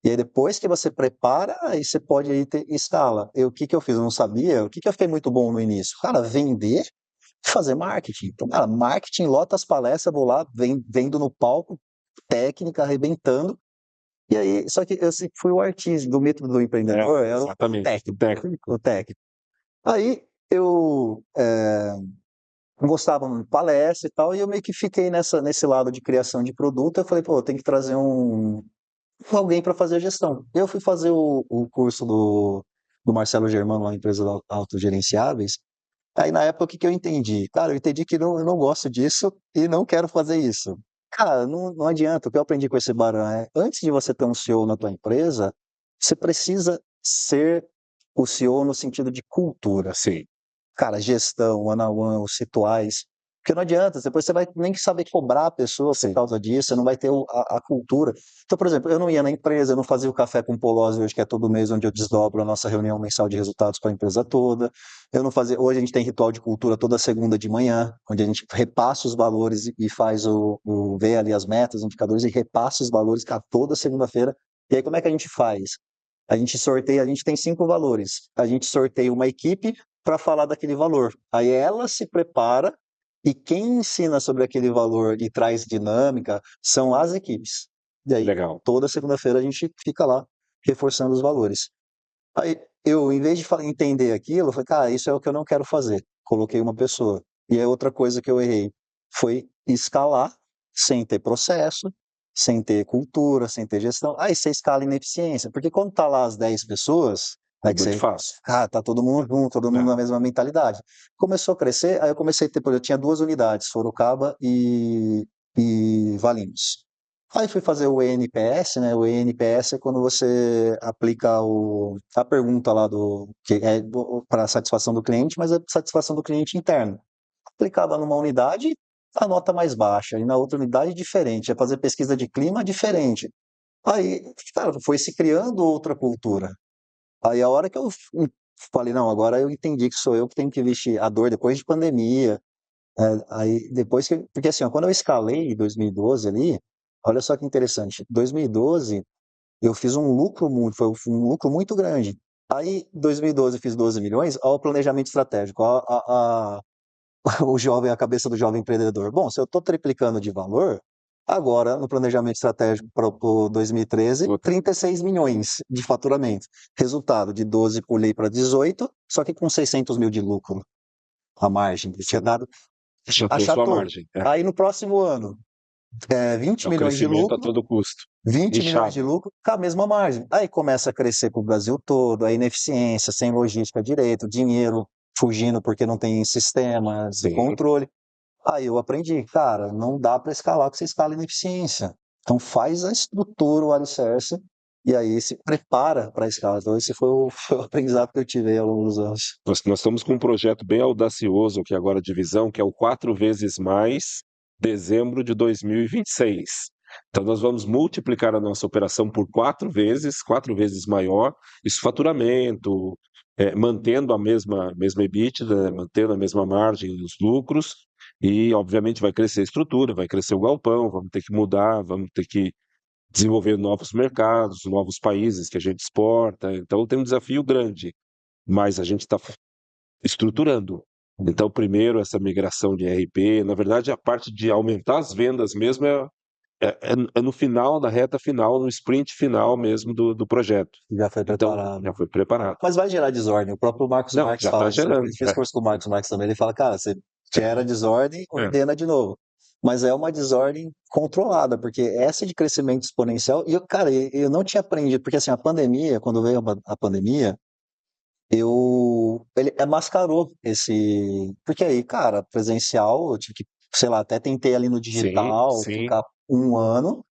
e aí depois que você prepara, aí você pode aí ter escala. O que que eu fiz? Eu não sabia. O que que eu fiquei muito bom no início? Cara, vender, fazer marketing. Então, cara, marketing, lota as palestras, vou lá, vendo no palco, técnica, arrebentando. E aí, só que eu sempre fui o artista do método do empreendedor, era o Exatamente. O técnico, técnico. o técnico. Aí eu gostava de palestra e tal, e eu meio que fiquei nesse lado de criação de produto. Eu falei, pô, eu tenho que trazer alguém para fazer a gestão. Eu fui fazer o curso do Marcelo Germano, lá na empresa autogerenciáveis. Aí na época o que que eu entendi? Cara, eu entendi que eu não gosto disso e não quero fazer isso. Cara, não adianta. O que eu aprendi com esse Baran é, antes de você ter um CEO na tua empresa, você precisa ser o CEO no sentido de cultura. Sim. Cara, gestão, one-on-one, os rituais. Porque não adianta, depois você vai nem saber cobrar a pessoa por causa disso, você não vai ter a cultura. Então, por exemplo, eu não ia na empresa, eu não fazia o café com Polose hoje, que é todo mês, onde eu desdobro a nossa reunião mensal de resultados para a empresa toda. Eu não fazia. Hoje a gente tem ritual de cultura toda segunda de manhã, onde a gente repassa os valores e faz vê ali as metas, os indicadores e repassa os valores, cara, toda segunda-feira. E aí, como é que a gente faz? A gente sorteia, a gente tem 5 valores. A gente sorteia uma equipe para falar daquele valor. Aí ela se prepara e quem ensina sobre aquele valor e traz dinâmica são as equipes. E aí, Legal. toda segunda-feira a gente fica lá reforçando os valores. Aí eu, em vez de entender aquilo, eu falei, cara, isso é o que eu não quero fazer. Coloquei uma pessoa. E é outra coisa que eu errei. foi escalar sem ter processo, sem ter cultura, sem ter gestão. Aí você escala ineficiência, porque quando tá lá as 10 pessoas, É aí que muito você, fácil. tá todo mundo junto, todo mundo É. na mesma mentalidade. Começou a crescer, aí eu comecei a ter, por exemplo, eu tinha 2 unidades, Sorocaba e Valinhos. Aí fui fazer o ENPS, né? O ENPS é quando você aplica a pergunta lá que é para satisfação do cliente, mas é satisfação do cliente interno. Aplicava numa unidade, a nota mais baixa, e na outra unidade diferente, é fazer pesquisa de clima diferente. Aí, cara, foi se criando outra cultura. Aí a hora que eu falei, não, agora eu entendi que sou eu que tenho que vestir a dor depois de pandemia. Aí depois que, porque assim, ó, quando eu escalei em 2012 ali, olha só que interessante, 2012 eu fiz um lucro muito, foi um lucro muito grande. Aí, 2012 eu fiz 12 milhões, ao planejamento estratégico, o jovem, a cabeça do jovem empreendedor. Bom, se eu estou triplicando de valor, agora no planejamento estratégico para o 2013, 36 milhões de faturamento. Resultado de 12 pulei para 18, só que com 600 mil de lucro. A margem que tinha dado, Achatou sua achatou. margem. Aí no próximo ano, 20 É o milhões de crescimento a lucro, todo custo. 20 milhões de Inchado. lucro com a mesma margem. Aí começa a crescer para o Brasil todo, a ineficiência, sem logística direito, dinheiro fugindo porque não tem sistema de Sim. controle. Aí eu aprendi, cara, não dá para escalar que você escala ineficiência. Então faz a estrutura, o alicerce, e aí se prepara para a escala. Então esse foi foi o aprendizado que eu tive aí ao longo dos anos. Nós estamos com um projeto bem audacioso aqui agora de visão, que é o 4 vezes mais dezembro de 2026. Então, nós vamos multiplicar a nossa operação por 4 vezes maior, isso faturamento, mantendo a mesma EBITDA, né, mantendo a mesma margem nos lucros, e, obviamente, vai crescer a estrutura, vai crescer o galpão, vamos ter que mudar, vamos ter que desenvolver novos mercados, novos países que a gente exporta. Então, tem um desafio grande, mas a gente está estruturando. Então, primeiro, essa migração de ERP, na verdade, a parte de aumentar as vendas mesmo é no final, na reta final, no sprint final mesmo do projeto. Já foi Então, preparado. já foi preparado. Mas vai gerar desordem. O próprio Marcos Não, Marques já está fala isso. gerando. Ele fez curso com o Marcos Marques também. Ele fala, cara, você gera desordem, É. ordena de novo. Mas é uma desordem controlada, porque essa de crescimento exponencial. E eu, cara, eu não tinha aprendido, porque assim, a pandemia, quando veio a pandemia, ele mascarou esse. Porque aí, cara, presencial, eu tive que, sei lá, até tentei ali no Sim, digital sim, ficar um ano.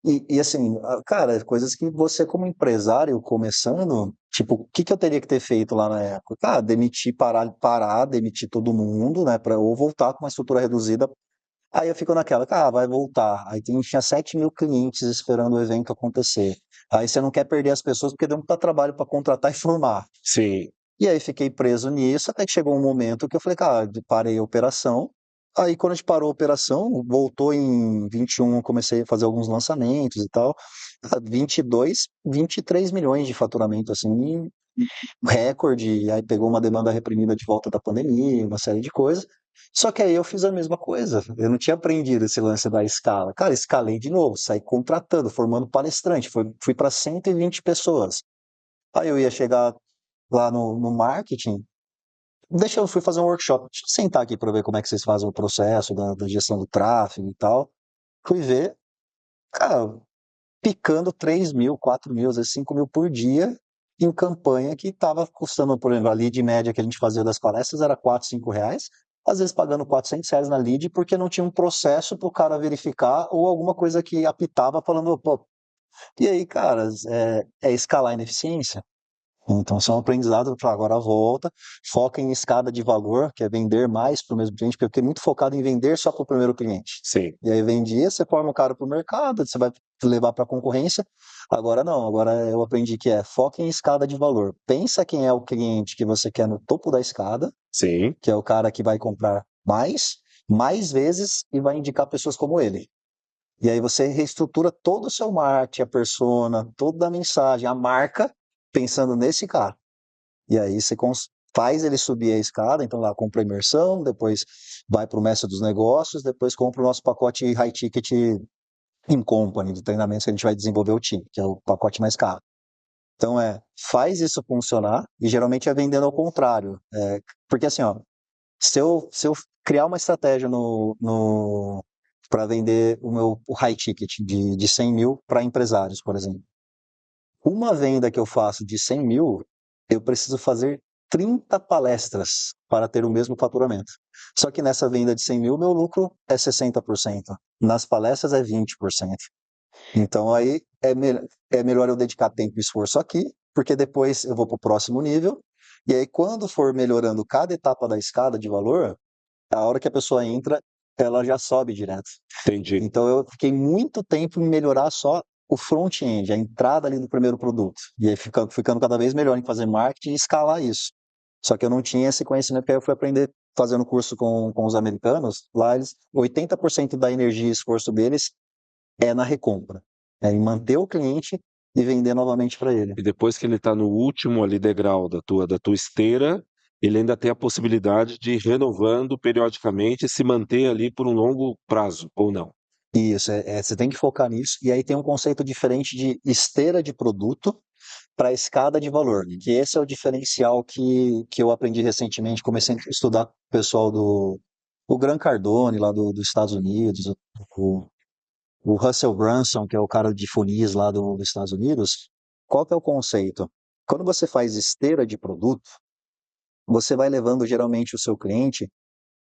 E assim, cara, coisas que você, como empresário, começando, tipo, o que que eu teria que ter feito lá na época? Ah, demitir, parar, demitir todo mundo, né, ou voltar com uma estrutura reduzida. Aí eu fico naquela, vai voltar. Aí tinha 7 mil clientes esperando o evento acontecer. Aí você não quer perder as pessoas porque deu muito trabalho para contratar e formar. sim, E aí fiquei preso nisso, até que chegou um momento que eu falei, cara, parei a operação. Aí quando a gente parou a operação, voltou em 21, eu comecei a fazer alguns lançamentos e tal. 22, 23 milhões de faturamento, assim, recorde. Aí pegou uma demanda reprimida de volta da pandemia, uma série de coisas. Só que aí eu fiz a mesma coisa. Eu não tinha aprendido esse lance da escala. Cara, escalei de novo, saí contratando, formando palestrante, fui para 120 pessoas. Aí eu ia chegar lá no marketing, fui fazer um workshop, deixa eu sentar aqui para ver como é que vocês fazem o processo da gestão do tráfego e tal. Fui ver, cara, picando 3 mil, 4 mil, às vezes 5 mil por dia em campanha que estava custando, por exemplo, a lead média que a gente fazia das palestras era 4, 5 reais, às vezes pagando 400 reais na lead porque não tinha um processo para o cara verificar ou alguma coisa que apitava falando, pô, e aí, cara, é escalar a ineficiência. Então, são aprendizados para agora volta, foca em escada de valor, que é vender mais para o mesmo cliente, porque eu fiquei muito focado em vender só para o primeiro cliente. sim. E aí vendia, você forma o cara para o mercado, você vai levar para a concorrência. Agora não, agora eu aprendi que foca em escada de valor. Pensa quem é o cliente que você quer no topo da escada, Sim, que é o cara que vai comprar mais vezes e vai indicar pessoas como ele. E aí você reestrutura todo o seu marketing, a persona, toda a mensagem, a marca, pensando nesse cara. E aí você faz ele subir a escada, então lá compra imersão, depois vai para o mestre dos negócios, depois compra o nosso pacote high ticket in company, de treinamentos que a gente vai desenvolver o time, que é o pacote mais caro. Então faz isso funcionar, e geralmente é vendendo ao contrário. Porque assim, ó, se eu criar uma estratégia para vender o high ticket de 100 mil para empresários, por exemplo. Uma venda que eu faço de 100 mil, eu preciso fazer 30 palestras para ter o mesmo faturamento. Só que nessa venda de 100 mil, meu lucro é 60%. Nas palestras é 20%. Então aí é melhor eu dedicar tempo e esforço aqui, porque depois eu vou para o próximo nível. E aí, quando for melhorando cada etapa da escada de valor, a hora que a pessoa entra, ela já sobe direto. Entendi. Então eu fiquei muito tempo em melhorar só o front-end, a entrada ali do primeiro produto. E aí ficando cada vez melhor em fazer marketing e escalar isso. Só que eu não tinha esse conhecimento, porque aí eu fui aprender fazendo curso com os americanos. Lá, 80% da energia e esforço deles é na recompra. É em manter o cliente e vender novamente para ele. E depois que ele está no último ali degrau da tua esteira, ele ainda tem a possibilidade de ir renovando periodicamente e se manter ali por um longo prazo, ou não? Isso, você tem que focar nisso. E aí tem um conceito diferente de esteira de produto para escada de valor, que esse é o diferencial que eu aprendi recentemente. Comecei a estudar com o pessoal o Grant Cardone, lá dos Estados Unidos, o, o Russell Brunson, que é o cara de funis lá dos Estados Unidos. Qual que é o conceito? Quando você faz esteira de produto, você vai levando geralmente o seu cliente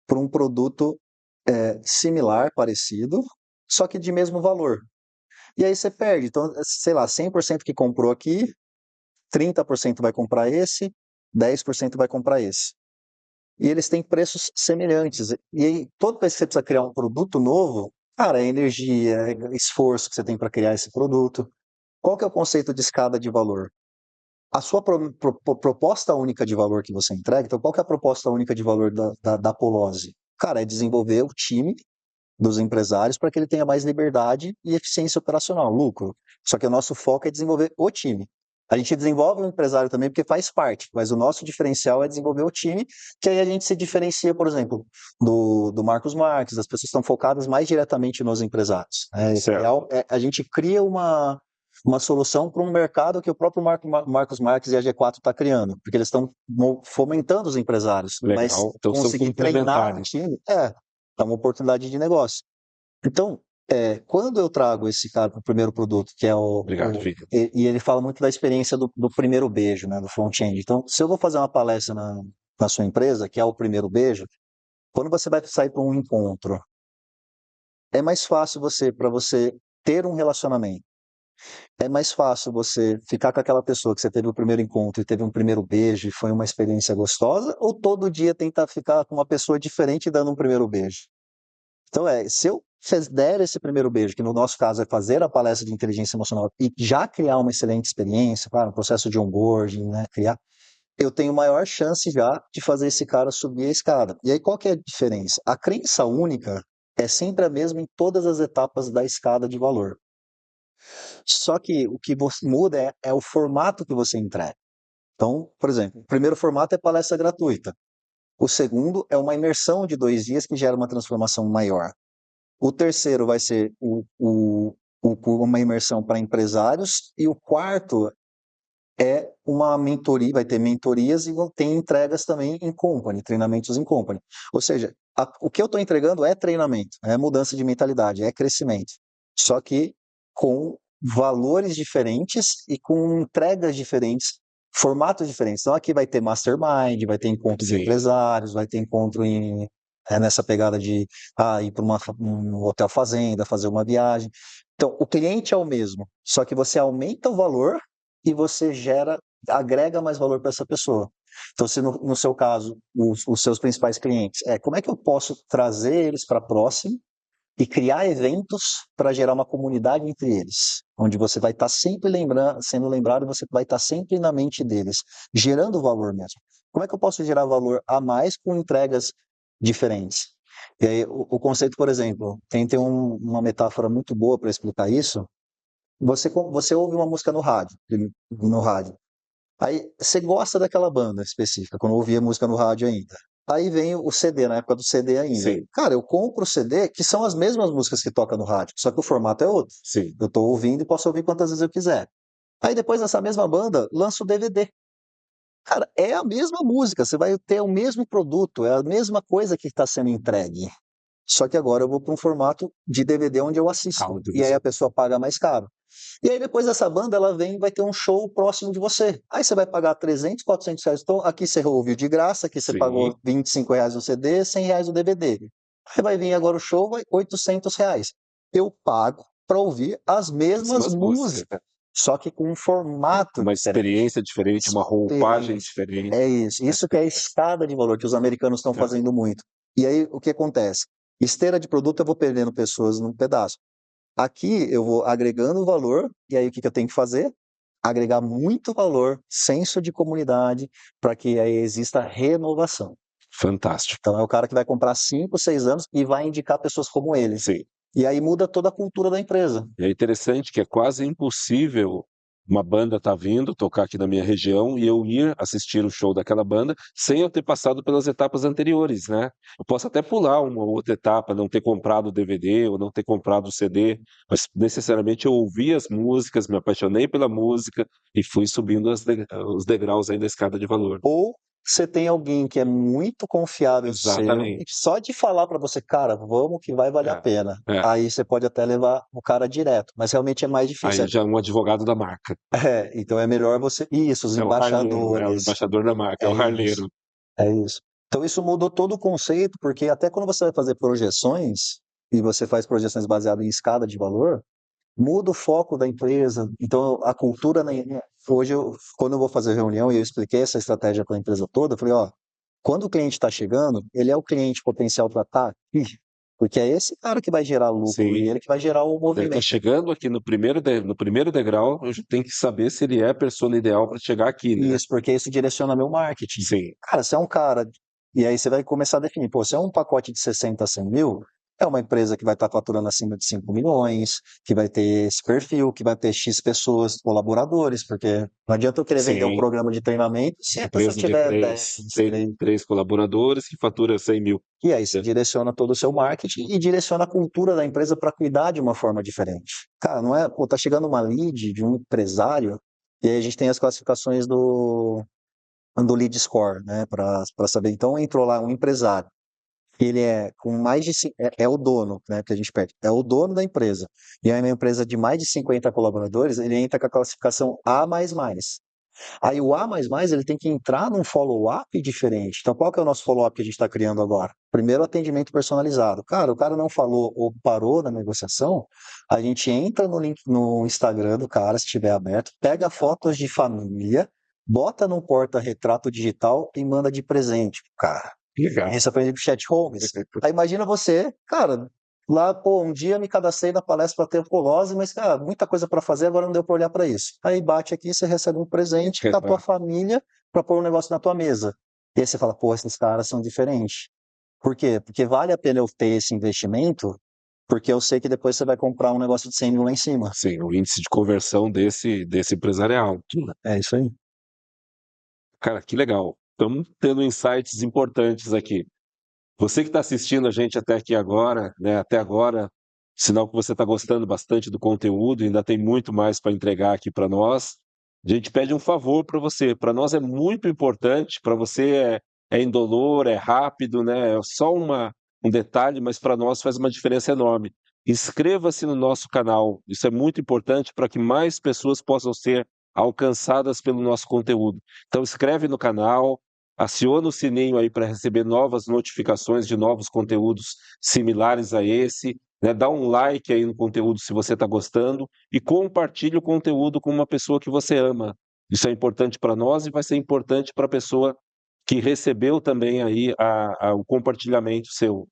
para um produto similar, parecido, só que de mesmo valor. E aí você perde. Então, sei lá, 100% que comprou aqui, 30% vai comprar esse, 10% vai comprar esse. E eles têm preços semelhantes. E aí, toda vez que você precisa criar um produto novo, cara, é energia, é esforço que você tem para criar esse produto. Qual que é o conceito de escada de valor? A sua proposta única de valor que você entrega, então qual que é a proposta única de valor da Polose? Cara, é desenvolver o time dos empresários para que ele tenha mais liberdade e eficiência operacional, lucro. Só que o nosso foco é desenvolver o time. A gente desenvolve o empresário também porque faz parte, mas o nosso diferencial é desenvolver o time, que aí a gente se diferencia, por exemplo, do Marcos Marques, as pessoas estão focadas mais diretamente nos empresários. Certo. A gente cria uma solução para um mercado que o próprio Marcos Marques e a G4 está criando, porque eles estão fomentando os empresários, mas Legal. Então são conseguir treinar o complementares. time é uma oportunidade de negócio. Então, quando eu trago esse cara para o primeiro produto, que é Obrigado, filho. e ele fala muito da experiência do primeiro beijo, né, do front-end. Então, se eu vou fazer uma palestra na sua empresa, que é o primeiro beijo, quando você vai sair para um encontro, é mais fácil para você ter um relacionamento. É mais fácil você ficar com aquela pessoa que você teve o primeiro encontro e teve um primeiro beijo e foi uma experiência gostosa, ou todo dia tentar ficar com uma pessoa diferente dando um primeiro beijo? Então, se eu der esse primeiro beijo, que no nosso caso é fazer a palestra de inteligência emocional e já criar uma excelente experiência, um processo de onboarding, né, eu tenho maior chance já de fazer esse cara subir a escada. E aí, qual que é a diferença? A crença única é sempre a mesma em todas as etapas da escada de valor. Só que o que muda é o formato que você entrega. Então, por exemplo, o primeiro formato é palestra gratuita. O segundo é uma imersão de 2 dias que gera uma transformação maior. O terceiro vai ser uma imersão para empresários. E o quarto é uma mentoria, vai ter mentorias e tem entregas também em company, treinamentos em company. Ou seja, o que eu estou entregando é treinamento, é mudança de mentalidade, é crescimento. Só que com valores diferentes e com entregas diferentes, formatos diferentes. Então aqui vai ter mastermind, vai ter encontro de Sim. empresários, vai ter encontro nessa pegada de ir para um hotel fazenda, fazer uma viagem. Então, o cliente é o mesmo, só que você aumenta o valor e você agrega mais valor para essa pessoa. Então, se no seu caso, os seus principais clientes, como é que eu posso trazer eles para próximo e criar eventos para gerar uma comunidade entre eles, onde você vai estar sempre sendo lembrado, você vai estar sempre na mente deles, gerando valor mesmo. Como é que eu posso gerar valor a mais com entregas diferentes? E aí, o conceito, por exemplo, tem uma metáfora muito boa para explicar isso. Você ouve uma música no rádio. Aí você gosta daquela banda específica, quando eu ouvia música no rádio ainda. Aí vem o CD, na época do CD ainda. Sim, Cara, eu compro o CD, que são as mesmas músicas que toca no rádio, só que o formato é outro. sim. Eu tô ouvindo e posso ouvir quantas vezes eu quiser. Aí depois essa mesma banda lança o DVD. Cara, é a mesma música, você vai ter o mesmo produto, é a mesma coisa que está sendo entregue. Só que agora eu vou para um formato de DVD onde eu assisto. E aí a pessoa paga mais caro. E aí depois essa banda, ela vem e vai ter um show próximo de você. Aí você vai pagar 300, 400 reais. Então aqui você ouviu de graça, aqui você Sim. pagou 25 reais o CD, 100 reais o DVD. Aí vai vir agora o show, vai 800 reais. Eu pago para ouvir as mesmas Mesmas músicas, só que com um formato uma diferente. experiência diferente, uma roupagem diferente. É isso. Isso que é a escada de valor que os americanos estão fazendo muito. E aí o que acontece? Esteira de produto eu vou perdendo pessoas num pedaço. Aqui eu vou agregando valor, e aí o que eu tenho que fazer? Agregar muito valor, senso de comunidade, para que aí exista renovação. Fantástico. Então é o cara que vai comprar 5, 6 anos e vai indicar pessoas como ele. Sim. E aí muda toda a cultura da empresa. E é interessante que é quase impossível uma banda estar vindo tocar aqui na minha região e eu ir assistir o show daquela banda sem eu ter passado pelas etapas anteriores, né? Eu posso até pular uma outra etapa, não ter comprado o DVD ou não ter comprado o CD, mas necessariamente eu ouvi as músicas, me apaixonei pela música e fui subindo os degraus aí da escada de valor. Ou você tem alguém que é muito confiável seu, Exatamente. e só de falar para você, cara, vamos que vai valer a pena. Aí você pode até levar o cara direto, mas realmente é mais difícil. Aí já é um advogado da marca. Então é melhor você. Isso, os É o harleiro, é o embaixadores. embaixador da marca, é o É isso. harleiro. É isso. Então isso mudou todo o conceito, porque até quando você vai fazer projeções, e você faz projeções baseadas em escada de valor, muda o foco da empresa. Então a cultura, hoje, quando eu vou fazer reunião e eu expliquei essa estratégia para a empresa toda, eu falei, ó, quando o cliente está chegando, ele é o cliente potencial para estar aqui, porque é esse cara que vai gerar lucro, Sim. e ele que vai gerar o Ele movimento. está chegando aqui no primeiro degrau, eu já tenho que saber se ele é a pessoa ideal para chegar aqui, né? Isso, porque isso direciona meu marketing. Sim. Cara, você é um cara, e aí você vai começar a definir, pô, se é um pacote de 60 a 100 mil, é uma empresa que vai estar faturando acima de 5 milhões, que vai ter esse perfil, que vai ter X pessoas, colaboradores, porque não adianta eu querer vender um Sim. programa de treinamento se a pessoa Empresa de tiver 10, três colaboradores que fatura 100 mil. E aí você direciona todo o seu marketing e direciona a cultura da empresa para cuidar de uma forma diferente. Cara, não é, pô, tá chegando uma lead de um empresário, e aí a gente tem as classificações do lead score, né, para saber. Então entrou lá um empresário, ele é com mais de é o dono, né, que a gente pede, é o dono da empresa. E aí uma empresa de mais de 50 colaboradores, ele entra com a classificação A++. Aí o A++, ele tem que entrar num follow-up diferente. Então qual que é o nosso follow-up que a gente está criando agora? Primeiro, atendimento personalizado. Cara, o cara não falou ou parou na negociação, a gente entra no link no Instagram do cara, se estiver aberto, pega fotos de família, bota num porta-retrato digital e manda de presente pro cara. Legal. Isso aprende com chat homes. Aí imagina você, cara, lá, pô, um dia me cadastrei na palestra para ter polose, mas, cara, muita coisa para fazer, agora não deu para olhar para isso. Aí bate aqui, você recebe um presente da tua família para pôr um negócio na tua mesa. E aí você fala, pô, esses caras são diferentes. Por quê? Porque vale a pena eu ter esse investimento, porque eu sei que depois você vai comprar um negócio de 100 mil lá em cima. Sim, o índice de conversão desse empresário é alto. É isso aí. Cara, que legal. Estamos tendo insights importantes aqui. Você que está assistindo a gente até aqui agora, né, até agora, sinal que você está gostando bastante do conteúdo, ainda tem muito mais para entregar aqui para nós. A gente pede um favor para você. Para nós é muito importante, para você é indolor, é rápido, né? É só um detalhe, mas para nós faz uma diferença enorme. Inscreva-se no nosso canal. Isso é muito importante para que mais pessoas possam ser alcançadas pelo nosso conteúdo. Então, inscreve no canal, aciona o sininho aí para receber novas notificações de novos conteúdos similares a esse, né? Dá um like aí no conteúdo se você está gostando e compartilhe o conteúdo com uma pessoa que você ama. Isso é importante para nós e vai ser importante para a pessoa que recebeu também aí o compartilhamento seu.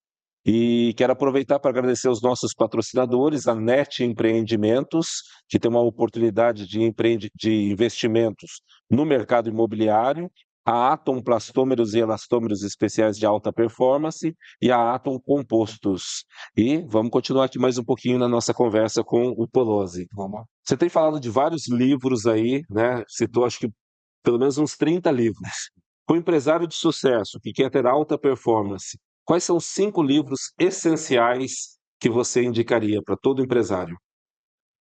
E quero aproveitar para agradecer os nossos patrocinadores, a NET Empreendimentos, que tem uma oportunidade de investimentos no mercado imobiliário, a Atom Plastômeros e Elastômeros Especiais de Alta Performance e a Atom Compostos. E vamos continuar aqui mais um pouquinho na nossa conversa com o Polozzi. Você tem falado de vários livros aí, né? Citou acho que pelo menos uns 30 livros. Para o empresário de sucesso que quer ter alta performance, quais são os 5 livros essenciais que você indicaria para todo empresário?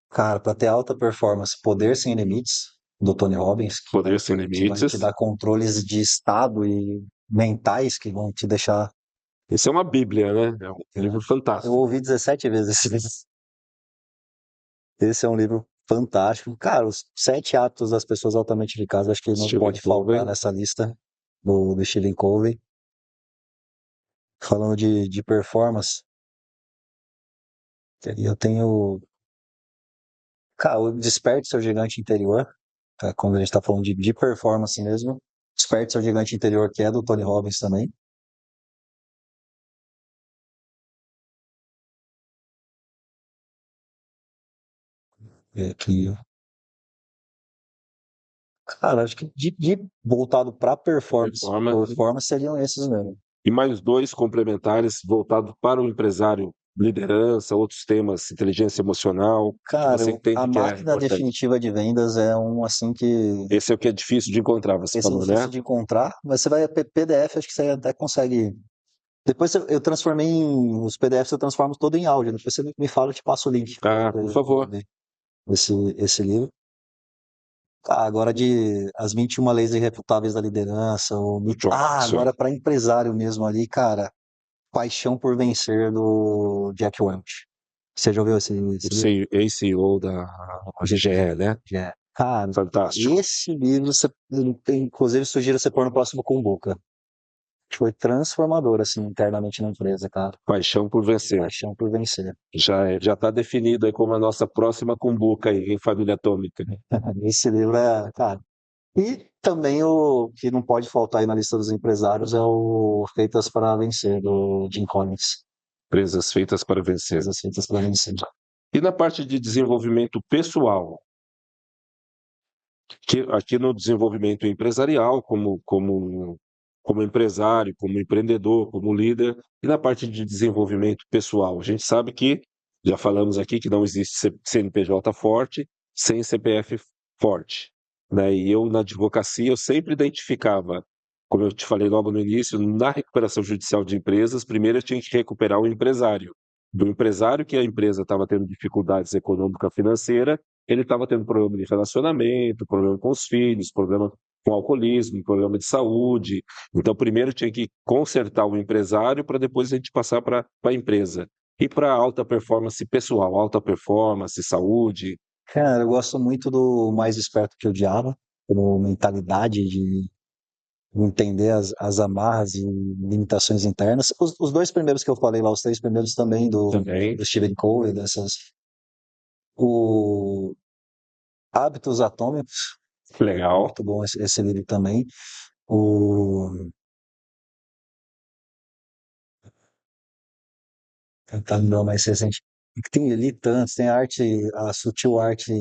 Cara, para ter alta performance, Poder Sem Limites, do Tony Robbins, Poder Sem que vai Limites. te dar controles de estado e mentais que vão te deixar. Esse é uma bíblia, né? É um livro Eu fantástico. ouvi 17 vezes esse livro. Esse é um livro fantástico. Cara, os 7 hábitos das pessoas altamente eficazes, acho que não Stephen pode faltar Covey. nessa lista do Stephen Covey. Falando de performance, eu tenho. Cara, o Desperte Seu Gigante Interior, tá? Quando a gente tá falando de performance mesmo. Desperte Seu Gigante Interior, que é do Tony Robbins também. Que, cara, acho que de voltado para performance seriam esses mesmo. E mais 2 complementares voltados para o empresário, liderança, outros temas, inteligência emocional, que Cara, você entende a que é máquina importante. definitiva de vendas é um assim que. Esse é o que é difícil de encontrar, você Esse é falou, né? difícil de encontrar, mas você vai PDF, acho que você até consegue. Depois eu transformei os PDFs, eu transformo todo em áudio. Depois você me fala, eu te passo o link Ah, por favor. esse livro. Agora de As 21 Leis Irrefutáveis da Liderança. Agora para empresário mesmo ali, cara. Paixão por Vencer, do Jack Welch. Você já ouviu esse livro? CEO da GGE, né? Cara, Fantástico. esse livro, inclusive, sugiro você pôr no próximo Kumbuka. Foi transformador, assim, internamente na empresa, cara. Paixão por Vencer. Paixão por Vencer. Já está definido aí como a nossa próxima cumbuca aí, em Família Atômica. Esse livro é, cara. E também o que não pode faltar aí na lista dos empresários é o Feitas para Vencer, do Jim Collins. Empresas feitas para vencer. Empresas Feitas para Vencer. E na parte de desenvolvimento pessoal, aqui no desenvolvimento empresarial, como empresário, como empreendedor, como líder, e na parte de desenvolvimento pessoal, a gente sabe que, já falamos aqui, que não existe CNPJ forte sem CPF forte, né? E eu, na advocacia, eu sempre identificava, como eu te falei logo no início, na recuperação judicial de empresas, primeiro eu tinha que recuperar o empresário. Do empresário que a empresa estava tendo dificuldades econômico-financeira, ele estava tendo problema de relacionamento, problema com os filhos, problema com alcoolismo, problema de saúde. Então, primeiro tinha que consertar o empresário para depois a gente passar para a empresa. E para alta performance pessoal, alta performance, saúde. Cara, eu gosto muito do Mais Esperto que o Diabo, como mentalidade de entender as amarras e limitações internas. Os 2 primeiros que eu falei lá, os 3 primeiros também do Stephen Covey, o Hábitos Atômicos. Legal. Muito bom esse livro também. Tentando mais recente. Tem ali tantos, tem a sutil arte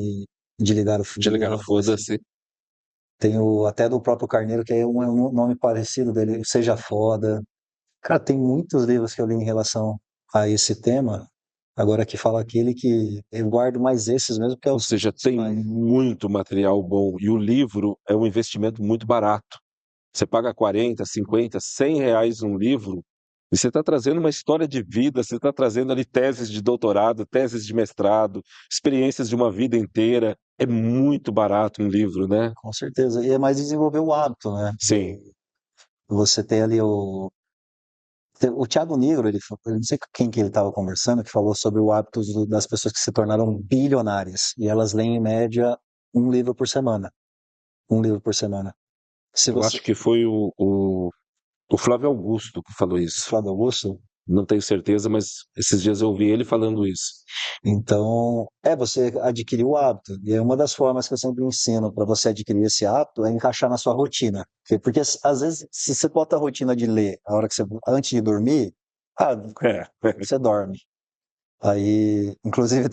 de ligar o De ligar o foda-se. Tem até do próprio Carneiro, que é um nome parecido dele, Seja Foda. Cara, tem muitos livros que eu li em relação a esse tema. Agora que fala aquele que eu guardo mais esses mesmo, que é Ou seja, tem muito material bom. E o livro é um investimento muito barato. Você paga 40, 50, 100 reais um livro e você está trazendo uma história de vida, você está trazendo ali teses de doutorado, teses de mestrado, experiências de uma vida inteira. É muito barato um livro, né? Com certeza. E é mais desenvolver o hábito, né? Sim. Você tem ali o Thiago Negro, eu não sei com quem que ele estava conversando, que falou sobre o hábito das pessoas que se tornaram bilionárias. E elas leem, em média, um livro por semana. Um livro por semana. Eu acho que foi o Flávio Augusto que falou isso. Flávio Augusto? Não tenho certeza, mas esses dias eu ouvi ele falando isso. Então, você adquirir o hábito. E é uma das formas que eu sempre ensino para você adquirir esse hábito é encaixar na sua rotina. Porque às vezes, se você bota a rotina de ler a hora que antes de dormir, você dorme. Aí, inclusive,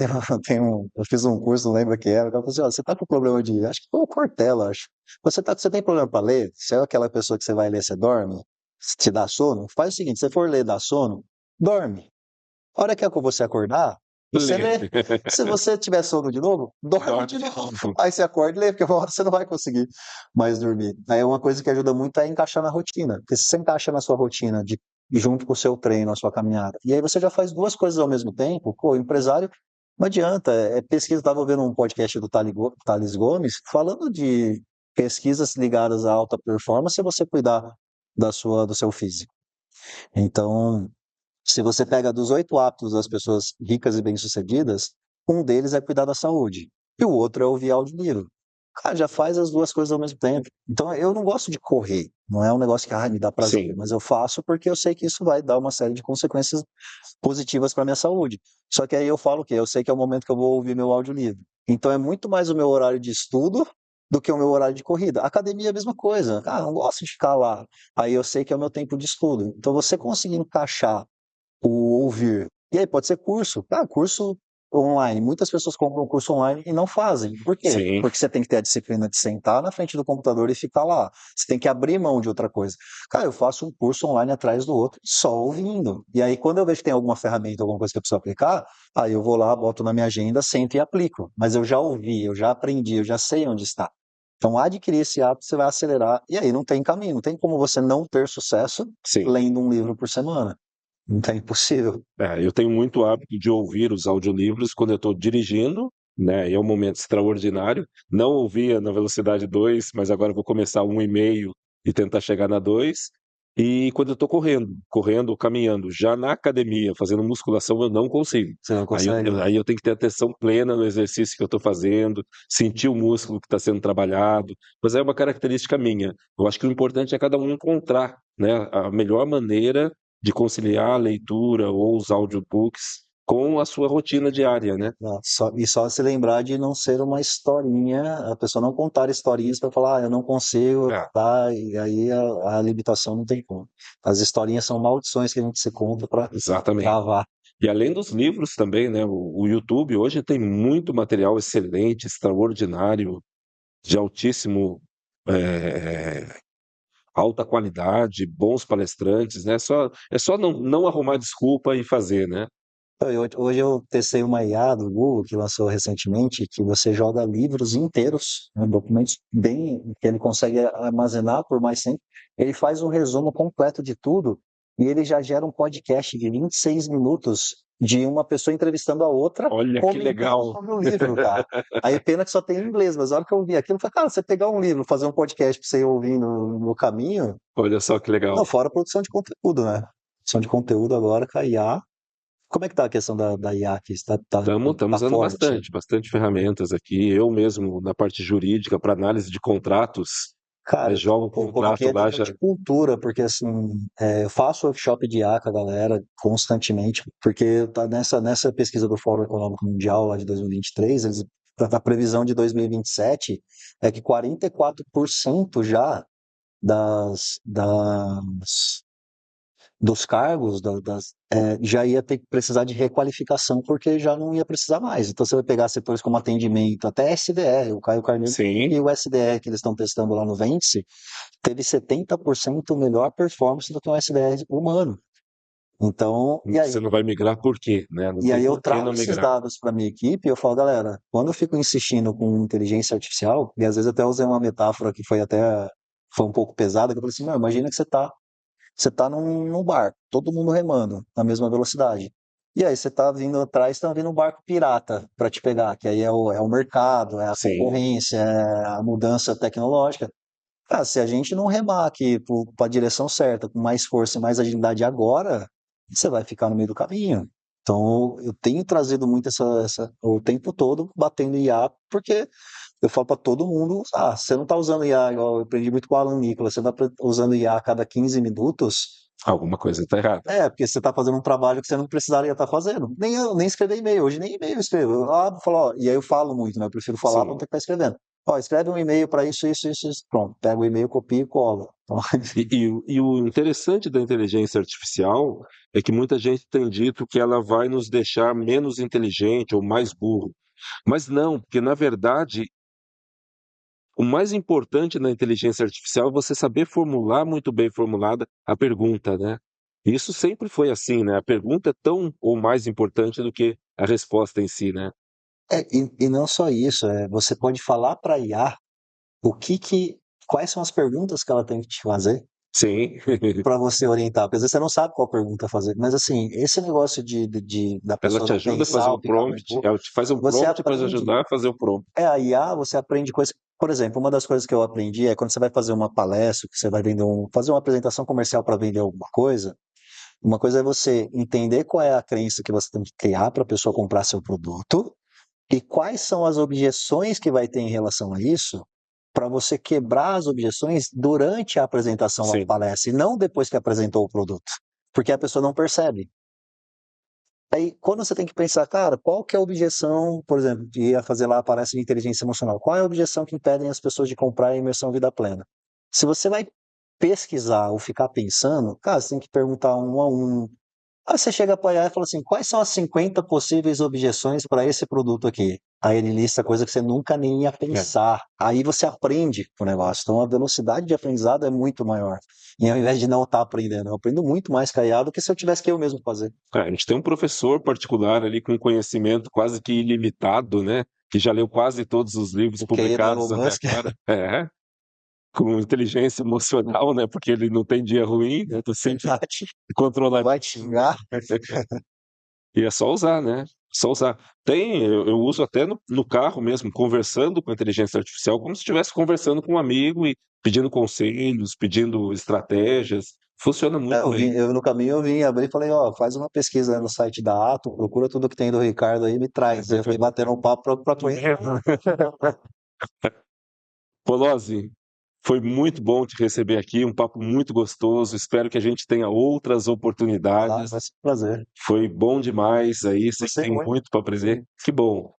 eu fiz um curso, não lembro que era, o cara falou assim, ó, você tá com problema acho que foi o Cortella, acho. Você tem problema para ler? Você é aquela pessoa que você vai ler, você dorme? Se te dá sono? Faz o seguinte, se você for ler, dá sono, dorme. A hora que é que você acordar, você lê. Se você tiver sono de novo, dorme de novo. Aí você acorda e lê, porque uma hora você não vai conseguir mais dormir. Aí é uma coisa que ajuda muito é encaixar na rotina. Porque se você encaixa na sua rotina junto com o seu treino, a sua caminhada, e aí você já faz 2 coisas ao mesmo tempo, o empresário Não adianta, é pesquisa. Estava ouvindo um podcast do Thales Gomes falando de pesquisas ligadas à alta performance e você cuidar do seu físico. Então, se você pega dos 8 hábitos das pessoas ricas e bem-sucedidas, um deles é cuidar da saúde e o outro é ouvir audiolivro. Cara, já faz as duas coisas ao mesmo tempo. Então, eu não gosto de correr. Não é um negócio que me dá prazer, Sim, mas eu faço porque eu sei que isso vai dar uma série de consequências positivas para minha saúde. Só que aí eu falo o quê? Eu sei que é o momento que eu vou ouvir meu audiolivro. Então é muito mais o meu horário de estudo do que o meu horário de corrida. Academia é a mesma coisa. Cara, eu não gosto de ficar lá. Aí eu sei que é o meu tempo de estudo. Então você conseguir encaixar o ouvir. E aí pode ser curso. Ah, curso online. Muitas pessoas compram curso online e não fazem. Por quê? sim. Porque você tem que ter a disciplina de sentar na frente do computador e ficar lá. Você tem que abrir mão de outra coisa. Cara, eu faço um curso online atrás do outro, só ouvindo. E aí, quando eu vejo que tem alguma ferramenta, alguma coisa que eu preciso aplicar, aí eu vou lá, boto na minha agenda, sento e aplico. Mas eu já ouvi, eu já aprendi, eu já sei onde está. Então, adquirir esse hábito, você vai acelerar. E aí não tem caminho, não tem como você não ter sucesso Sim. lendo um livro por semana. Não é impossível. É, eu tenho muito hábito de ouvir os audiolivros quando eu estou dirigindo, né? E é um momento extraordinário. Não ouvia na velocidade 2, mas agora eu vou começar 1,5 e tentar chegar na 2. E quando eu estou correndo, caminhando, já na academia, fazendo musculação, eu não consigo. Você não Aí eu, consegue? eu- aí eu tenho que ter atenção plena no exercício que eu estou fazendo, sentir o músculo que está sendo trabalhado. Mas é uma característica minha. Eu acho que o importante é cada um encontrar, né, a melhor maneira de conciliar a leitura ou os audiobooks com a sua rotina diária, né. E só se lembrar de não ser uma historinha, a pessoa não contar historinhas para falar, eu não consigo, É, tá? E aí a limitação não tem como. As historinhas são maldições que a gente se conta para exatamente. travar. E além dos livros também, né, o YouTube hoje tem muito material excelente, extraordinário, de alta qualidade, bons palestrantes, né, é só não arrumar desculpa e fazer, né. Hoje eu testei uma IA do Google que lançou recentemente, que você joga livros inteiros, né, documentos bem, que ele consegue armazenar por mais tempo. Ele faz um resumo completo de tudo e ele já gera um podcast de 26 minutos de uma pessoa entrevistando a outra, Olha que comentando legal. sobre o livro, cara. Aí pena que só tem em inglês, mas a hora que eu vi aquilo, eu falei, cara, você pegar um livro, fazer um podcast para você ir ouvir no caminho, Olha só que não, legal. fora a produção de conteúdo, né? Produção de conteúdo agora com a IA. Como é que tá a questão da IA aqui? Tá Estamos usando forte? bastante ferramentas aqui. Eu mesmo, na parte jurídica, para análise de contratos, Cara, jogo o eu coloquei contrato a lá, nível já. de cultura, porque assim, eu faço workshop de IA com a galera constantemente, porque tá nessa pesquisa do Fórum Econômico Mundial lá de 2023, a previsão de 2027 é que 44% já das dos cargos, já ia ter que precisar de requalificação, porque já não ia precisar mais. Então, você vai pegar setores como atendimento, até SDR, o Caio Carneiro, Sim, e o SDR que eles estão testando lá no Vence, teve 70% melhor performance do que um SDR humano. Então, você não vai migrar por quê, né? Não e tem aí eu por que trago não esses migrar. dados para minha equipe e eu falo, galera, quando eu fico insistindo com inteligência artificial, e às vezes até usei uma metáfora que foi um pouco pesada, que eu falei assim, não, imagina que você tá num barco, todo mundo remando na mesma velocidade. E aí você tá vindo atrás, tá vindo um barco pirata para te pegar, que aí é o mercado, é a Sim, concorrência, é a mudança tecnológica. Cara, se a gente não remar aqui para a direção certa, com mais força e mais agilidade agora, você vai ficar no meio do caminho. Então, eu tenho trazido muito o tempo todo batendo IA, porque eu falo para todo mundo, você não está usando IA, igual eu aprendi muito com o Alan Nicolas, você está usando IA a cada 15 minutos, alguma coisa está errada. porque você está fazendo um trabalho que você não precisaria estar fazendo. Nem escrever e-mail, hoje nem e-mail eu escrevo. Eu abro e falo, e aí eu falo muito, né? Eu prefiro falar para não Sim. ter que estar escrevendo. Ó, escreve um e-mail para isso, isso, isso, isso. Pronto, pega o e-mail, copia e cola. Então, E o interessante da inteligência artificial é que muita gente tem dito que ela vai nos deixar menos inteligente ou mais burro. Mas não, porque na verdade o mais importante na inteligência artificial é você saber formular muito bem formulada a pergunta, né? Isso sempre foi assim, né? A pergunta é tão ou mais importante do que a resposta em si, né? e não só isso, você pode falar para a IA quais são as perguntas que ela tem que te fazer. Sim. para você orientar, porque às vezes você não sabe qual pergunta fazer. Mas assim, esse negócio da Ela pessoa te não ajuda a fazer pensar um ou ficar com prompt, ela te faz um você prompt para te aprende. ajudar a fazer o prompt. A IA, você aprende coisas. Por exemplo, uma das coisas que eu aprendi é quando você vai fazer uma palestra, que você vai fazer uma apresentação comercial para vender alguma coisa. Uma coisa é você entender qual é a crença que você tem que criar para a pessoa comprar seu produto e quais são as objeções que vai ter em relação a isso, para você quebrar as objeções durante a apresentação da Sim. palestra e não depois que apresentou o produto, porque a pessoa não percebe. Aí, quando você tem que pensar, cara, qual que é a objeção, por exemplo, de ia fazer lá a palestra de inteligência emocional, qual é a objeção que impedem as pessoas de comprar a imersão vida plena? Se você vai pesquisar ou ficar pensando, cara, você tem que perguntar um a um. Aí você chega para IA e fala assim, quais são as 50 possíveis objeções para esse produto aqui? Aí ele lista coisa que você nunca nem ia É. pensar. Aí você aprende o negócio. Então a velocidade de aprendizado é muito maior. E ao invés de não estar aprendendo, eu aprendo muito mais com a IA do que se eu tivesse que eu mesmo fazer. A gente tem um professor particular ali com conhecimento quase que ilimitado, né? Que já leu quase todos os livros O que é do Elon publicados até Musk, agora. É, com inteligência emocional, né? Porque ele não tem dia ruim, né? Tô sempre não controlado. vai te xingar. E é só usar, né? Só usar. Eu uso até no carro mesmo, conversando com a inteligência artificial, como se estivesse conversando com um amigo e pedindo conselhos, pedindo estratégias. Funciona muito bem. No caminho eu vim, abri e falei, ó, faz uma pesquisa no site da Atom, procura tudo que tem do Ricardo aí e me traz. Aí eu fui batendo um papo pra conhecer. Polozzi, foi muito bom te receber aqui, um papo muito gostoso. Espero que a gente tenha outras Ah, oportunidades. vai ser um prazer. Foi bom demais aí, sei que Você tem muito. muito para aprender. Que bom.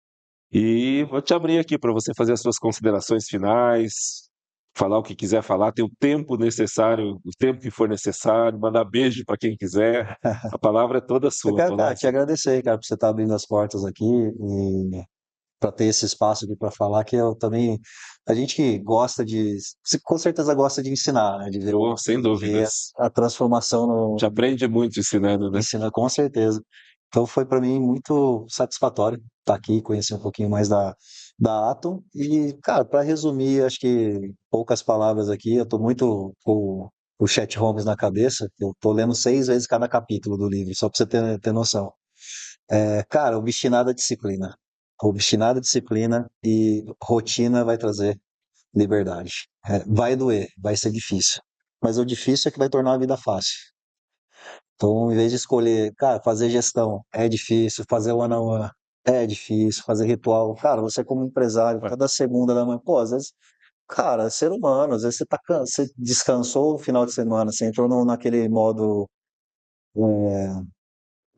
E vou te abrir aqui para você fazer as suas considerações finais, falar o que quiser falar, ter o tempo necessário, o tempo que for necessário, mandar beijo para quem quiser. A palavra é toda Eu sua, quero, cara, te Polozzi. agradecer, cara, por você estar abrindo as portas aqui e para ter esse espaço aqui para falar que eu também a gente que gosta de você com certeza gosta de ensinar, né? De ver, Oh, sem ver dúvidas. a transformação Te no aprende muito ensinando, né? ensino, com certeza. Então foi para mim muito satisfatório estar aqui, conhecer um pouquinho mais da Atom e, cara, para resumir, acho que poucas palavras aqui, eu estou muito com o Chat Holmes na cabeça, eu tô lendo 6 vezes cada capítulo do livro, só para você ter noção. Cara, obstinada disciplina. Obstinada disciplina e rotina vai trazer liberdade. Vai doer, vai ser difícil. Mas o difícil é que vai tornar a vida fácil. Então, em vez de escolher, cara, fazer gestão é difícil, fazer one-on-one é difícil, fazer ritual. Cara, você como empresário, Ué, cada segunda da manhã, pô, às vezes, cara, é ser humano, às vezes você descansou o final de semana, você entrou naquele modo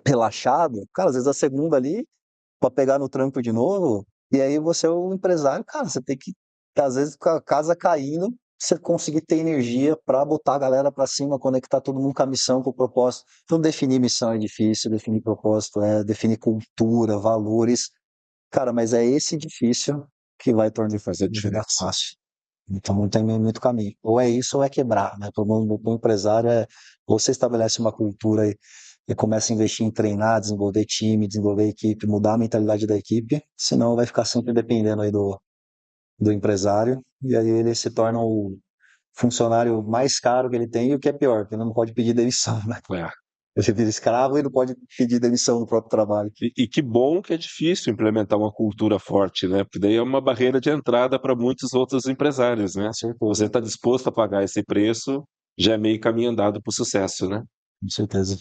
relaxado, cara, às vezes a segunda ali para pegar no tranco de novo, e aí você é o empresário, cara, você tem que, às vezes, com a casa caindo, você conseguir ter energia para botar a galera para cima, conectar todo mundo com a missão, com o propósito. Então, definir missão é difícil, definir propósito definir cultura, valores. Cara, mas é esse difícil que vai tornar faz a a vida diferença. fácil. Então, não tem muito caminho. Ou é isso ou é quebrar, né? Para um empresário, ou você estabelece uma cultura e começa a investir em treinar, desenvolver time, desenvolver equipe, mudar a mentalidade da equipe, senão vai ficar sempre dependendo aí do empresário, e aí ele se torna o funcionário mais caro que ele tem, e o que é pior, porque ele não pode pedir demissão, né? É. Ele vira escravo e não pode pedir demissão do próprio trabalho. E que bom que é difícil implementar uma cultura forte, né? Porque daí é uma barreira de entrada para muitos outros empresários, né? Com certeza, Você está disposto a pagar esse preço, já é meio caminho andado para o sucesso, né? com certeza.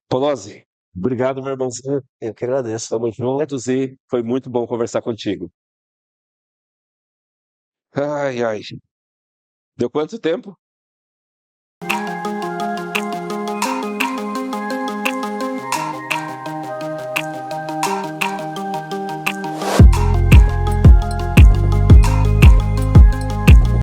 Polozzi, obrigado, meu irmãozinho. Eu que agradeço. Estamos juntos e foi muito bom conversar contigo. Ai, ai. Deu quanto tempo?